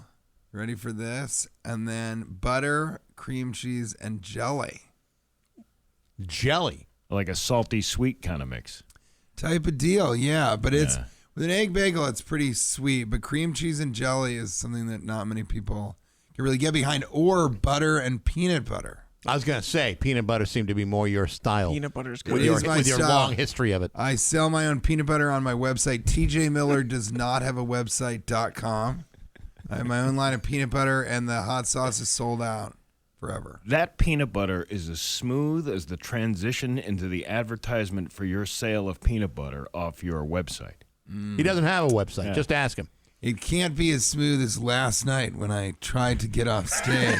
Ready for this? And then butter, cream cheese, and jelly. Jelly, like a salty sweet kind of mix. Type of deal, yeah. But it's. With an egg bagel, it's pretty sweet, but cream cheese and jelly is something that not many people can really get behind, or butter and peanut butter. I was going to say, peanut butter seemed to be more your style. Peanut butter's good. With your long history of it. I sell my own peanut butter on my website. TJ Miller does not have a website.com. I have my own line of peanut butter, and the hot sauce is sold out forever. That peanut butter is as smooth as the transition into the advertisement for your sale of peanut butter off your website. He doesn't have a website. Yeah. Just ask him. It can't be as smooth as last night when I tried to get off stage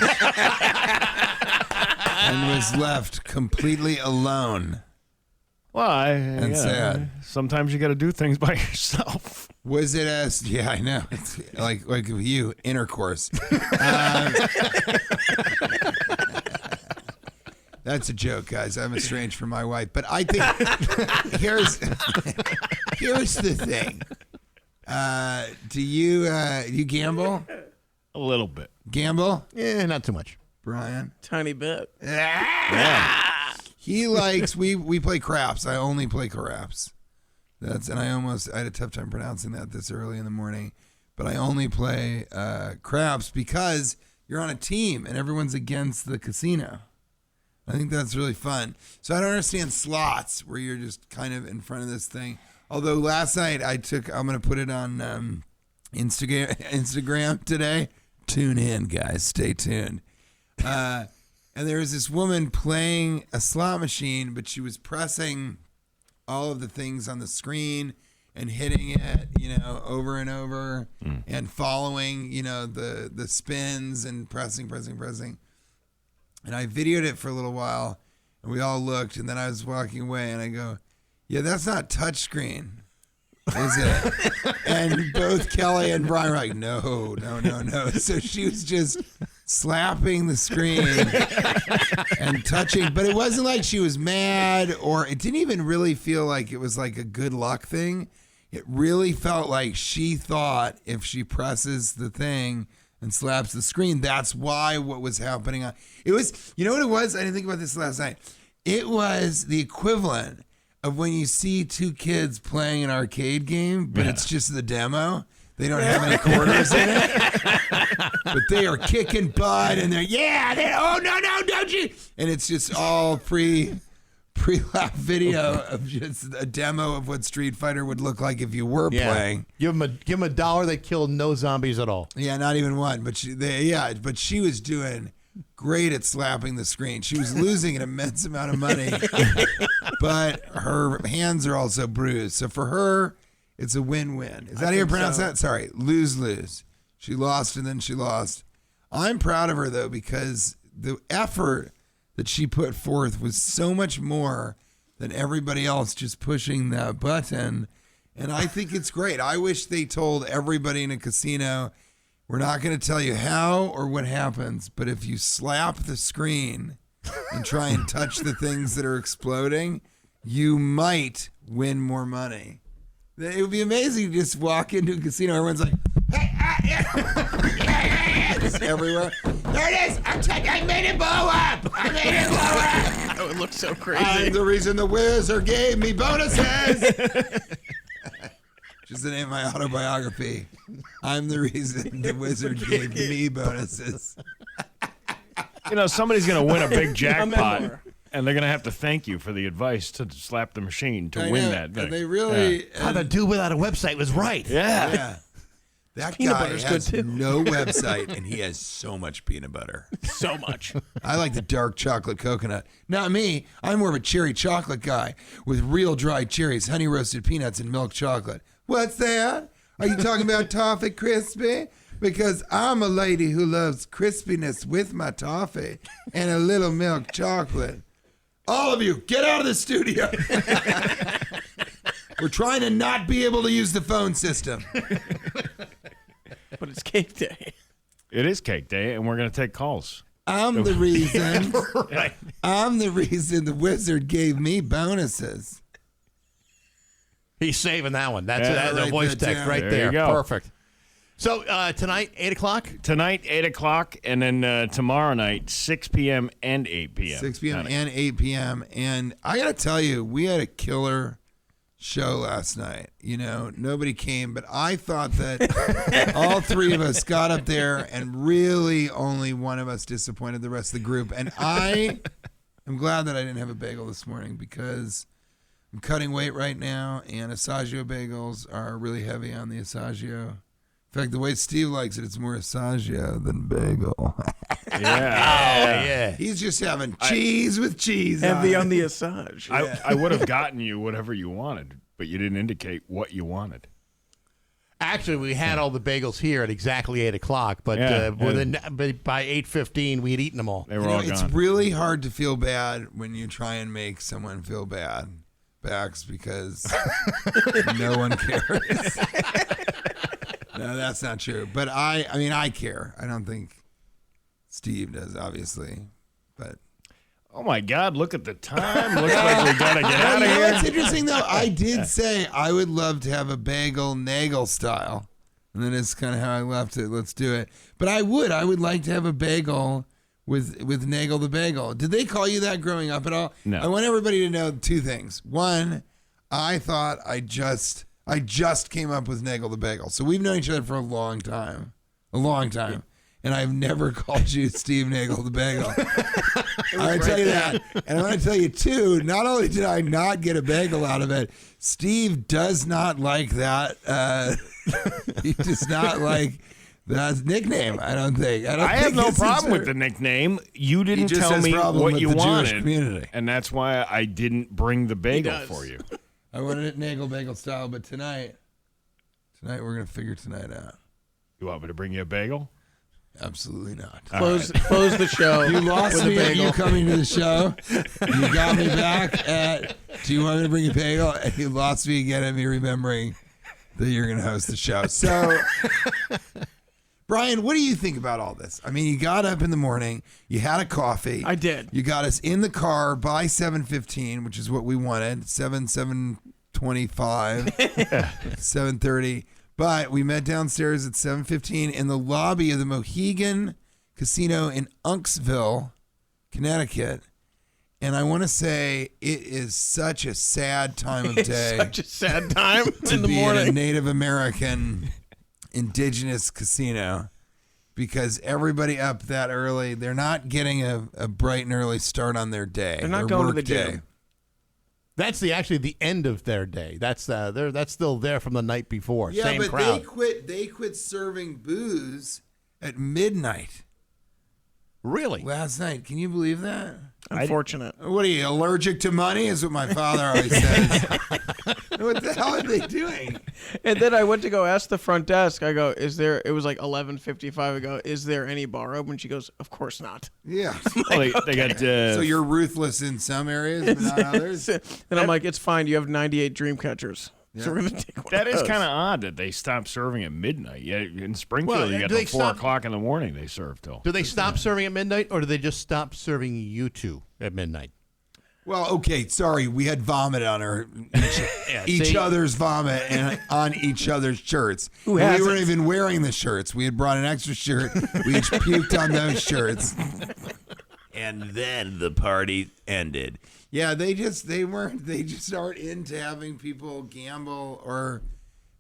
and was left completely alone. Well, sad. Sometimes you got to do things by yourself. Was it as? Yeah, I know. It's like with you, intercourse. That's a joke, guys. I'm estranged from my wife, but I think here's the thing. Do you gamble? A little bit. Gamble? Yeah, not too much. Brian? Tiny bit. Yeah. He likes. We play craps. I only play craps. I had a tough time pronouncing that this early in the morning, but I only play craps because you're on a team and everyone's against the casino. I think that's really fun. So I don't understand slots where you're just kind of in front of this thing. Although last night I'm going to put it on Instagram today. Tune in, guys. Stay tuned. And there was this woman playing a slot machine, but she was pressing all of the things on the screen and hitting it, over and over and following, the spins and pressing. And I videoed it for a little while, and we all looked, and then I was walking away, and I go, yeah, that's not touchscreen, is it? And both Kelly and Brian were like, no. So she was just slapping the screen and touching, but it wasn't like she was mad, or it didn't even really feel like it was like a good luck thing. It really felt like she thought if she presses the thing and slaps the screen, that's why what was happening. It was, you know what it was? I didn't think about this last night. It was the equivalent of when you see two kids playing an arcade game, but it's just the demo. They don't have any quarters in it, but they are kicking butt, and oh no, don't you? And it's just all pre-lap video of just a demo of what Street Fighter would look like if you were playing. Give them $1, they kill no zombies at all. Yeah, not even one. But she was doing great at slapping the screen. She was losing an immense amount of money, but her hands are also bruised. So for her, it's a win-win. Is that how you pronounce that? Sorry, lose-lose. She lost and then she lost. I'm proud of her, though, because the effort that she put forth was so much more than everybody else just pushing that button. And I think it's great. I wish they told everybody in a casino, we're not going to tell you how or what happens, but if you slap the screen and try and touch the things that are exploding, you might win more money. It would be amazing to just walk into a casino. Everyone's like, hey, just everywhere. There it is. I made it blow up. That would look so crazy. I'm the reason the wizard gave me bonuses. Which is the name of my autobiography. I'm the reason the wizard gave me bonuses. Somebody's going to win a big jackpot. And they're going to have to thank you for the advice to slap the machine to win that thing. And they really... How the dude without a website was right. Yeah. That guy has no website, and he has so much peanut butter. So much. I like the dark chocolate coconut. Not me. I'm more of a cherry chocolate guy with real dried cherries, honey roasted peanuts, and milk chocolate. What's that? Are you talking about toffee crispy? Because I'm a lady who loves crispiness with my toffee and a little milk chocolate. All of you, get out of the studio. We're trying to not be able to use the phone system. But it's cake day. It is cake day, and we're going to take calls. I'm the reason. Right. I'm the reason the wizard gave me bonuses. He's saving that one. That's a voice text right there. There you go. Perfect. So tonight, 8 o'clock? Tonight, 8 o'clock, and then tomorrow night, 6 p.m. and 8 p.m. 6 p.m. and 8 p.m. And I got to tell you, we had a killer show last night. Nobody came, but I thought that all three of us got up there and really only one of us disappointed the rest of the group. And I am glad that I didn't have a bagel this morning because I'm cutting weight right now, and Asagio bagels are really heavy on the Asagio. In fact, the way Steve likes it, it's more Asagio than bagel. Yeah. He's just having cheese with cheese. Heavy on the Asage. I would have gotten you whatever you wanted, but you didn't indicate what you wanted. Actually, we had all the bagels here at exactly 8 o'clock, but by 8:15, we had eaten them all. They were all It's gone. really hard to feel bad when you try and make someone feel bad, Bax, because no one cares. No, that's not true. But I care. I don't think Steve does, obviously. But oh my God! Look at the time. Looks like we gotta get out of here. What's interesting though, I did say I would love to have a bagel Nagle style, and then it's kind of how I left it. Let's do it. But I would like to have a bagel with Nagle the bagel. Did they call you that growing up at all? No. I want everybody to know two things. One, I thought I just came up with Nagle the bagel. So we've known each other for a long time. And I've never called you Steve Nagle the bagel. I tell you that. And I want to tell you, too, not only did I not get a bagel out of it, Steve does not like that. He does not like that nickname, I don't think. I have no problem with the nickname. You didn't tell me what you wanted. And that's why I didn't bring the bagel for you. I wanted it Nagle bagel style, but tonight we're going to figure tonight out. You want me to bring you a bagel? Absolutely not. Close the show. You lost me at you coming to the show. You got me back at, do you want me to bring you a bagel? And you lost me again at me remembering that you're going to host the show. So, Brian, what do you think about all this? I mean, you got up in the morning, you had a coffee. I did. You got us in the car by 7:15, which is what we wanted. 7:25, 7:30. But we met downstairs at 7:15 in the lobby of the Mohegan Casino in Unksville, Connecticut. And I want to say it is such a sad time of day. Such a sad time to in the be morning. at a Native American indigenous casino because everybody up that early, they're not getting a bright and early start on their day. They're not going to the work day. gym. That's actually the end of their day. That's still there from the night before. Yeah, Same but crowd. they quit serving booze at midnight. Really? Last night. Can you believe that? Unfortunate. What are you, allergic to money? Is what my father always says. What the hell are they doing? And then I went to go ask the front desk. I go, "Is there?" It was like 11:55. I go, "Is there any bar open?" She goes, "Of course not." Yeah. Well, they got. So you're ruthless in some areas, but not others. And I'm like, "It's fine. You have 98 dream catchers." Yeah. So we're gonna take one That of is those. kind of odd that they stopped serving at midnight. Yeah, in Springfield, Well, you got do they till 4 stop- o'clock in the morning. They serve till. Do they stop serving at midnight, or do they just stop serving you two at midnight? Well, okay, sorry, we had vomit on our each see? other's vomit and on each other's shirts. Who And we hasn't? weren't even wearing the shirts. We had brought an extra shirt. We each puked on those shirts. And then the party ended. Yeah, they just aren't into having people gamble or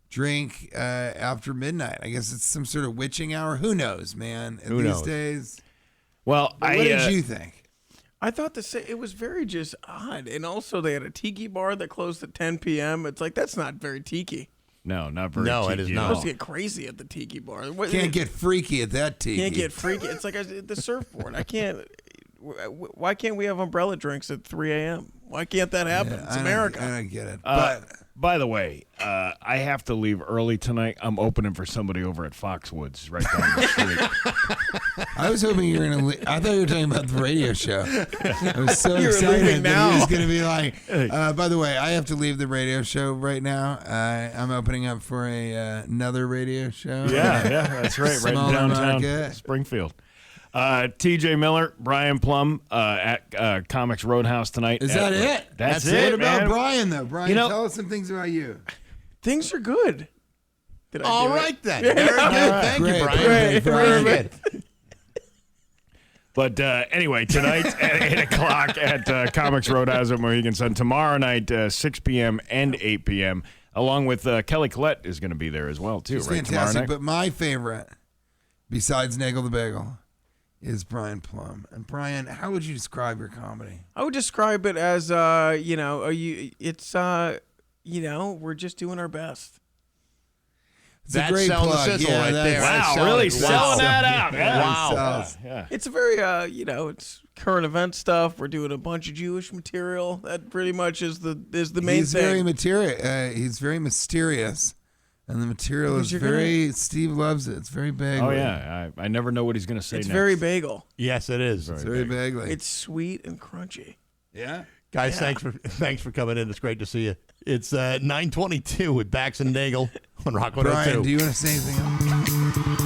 drink after midnight. I guess it's some sort of witching hour. Who knows, man? Who These knows? days. Well, But what did you think? I thought it was very just odd, and also they had a tiki bar that closed at 10 p.m. It's like that's not very tiki. No, not very. No, it tiki is at not. all. You're supposed to get crazy at the tiki bar. Can't get freaky at that tiki. Can't get freaky. It's like the surfboard. I can't. Why can't we have umbrella drinks at 3 a.m.? Why can't that happen? Yeah, It's America. I don't get it. But By the way, I have to leave early tonight. I'm opening for somebody over at Foxwoods right down the street. I was hoping you were going to. I thought you were talking about the radio show. I was so You're excited leaving that now. he was going to be like. By the way, I have to leave the radio show right now. I'm opening up for another radio show. yeah, that's right. Right in Smaller downtown market. Springfield. TJ Miller, Brian Plum at Comics Roadhouse tonight. Is that it? That's What it, about man. Brian though? Brian, You know- tell us some things about you. Things are good. Did I All do it? right then. Very good. Thank you, Great, Brian. great, Very Brian. good. But anyway, tonight at 8 o'clock at Comics Roadhouse at Mohegan Sun. Tomorrow night, 6 p.m. and 8 p.m. Along with Kelly Collette is going to be there as well, too, It's right? Tomorrow fantastic. night. But my favorite, besides Nagle the Bagel, is Brian Plum. And Brian, how would you describe your comedy? I would describe it as, we're just doing our best. It's That's a great selling plug. the sizzle Yeah, right that's- there. Wow, That's really selling- selling wow. that out. Yeah. Wow. Yeah. It's a very, it's current event stuff. We're doing a bunch of Jewish material. That pretty much is the main He's thing. very material. He's very mysterious, and the material is You're very. Steve loves it. It's very bagely. Oh, yeah. I never know what he's going to say It's next. very bagel. Yes, it is. It's very bagely. It's sweet and crunchy. Yeah. Guys, thanks for coming in. It's great to see you. It's 9:22 with Bax and Nagle on Rock 102. Brian, do you want to say anything else?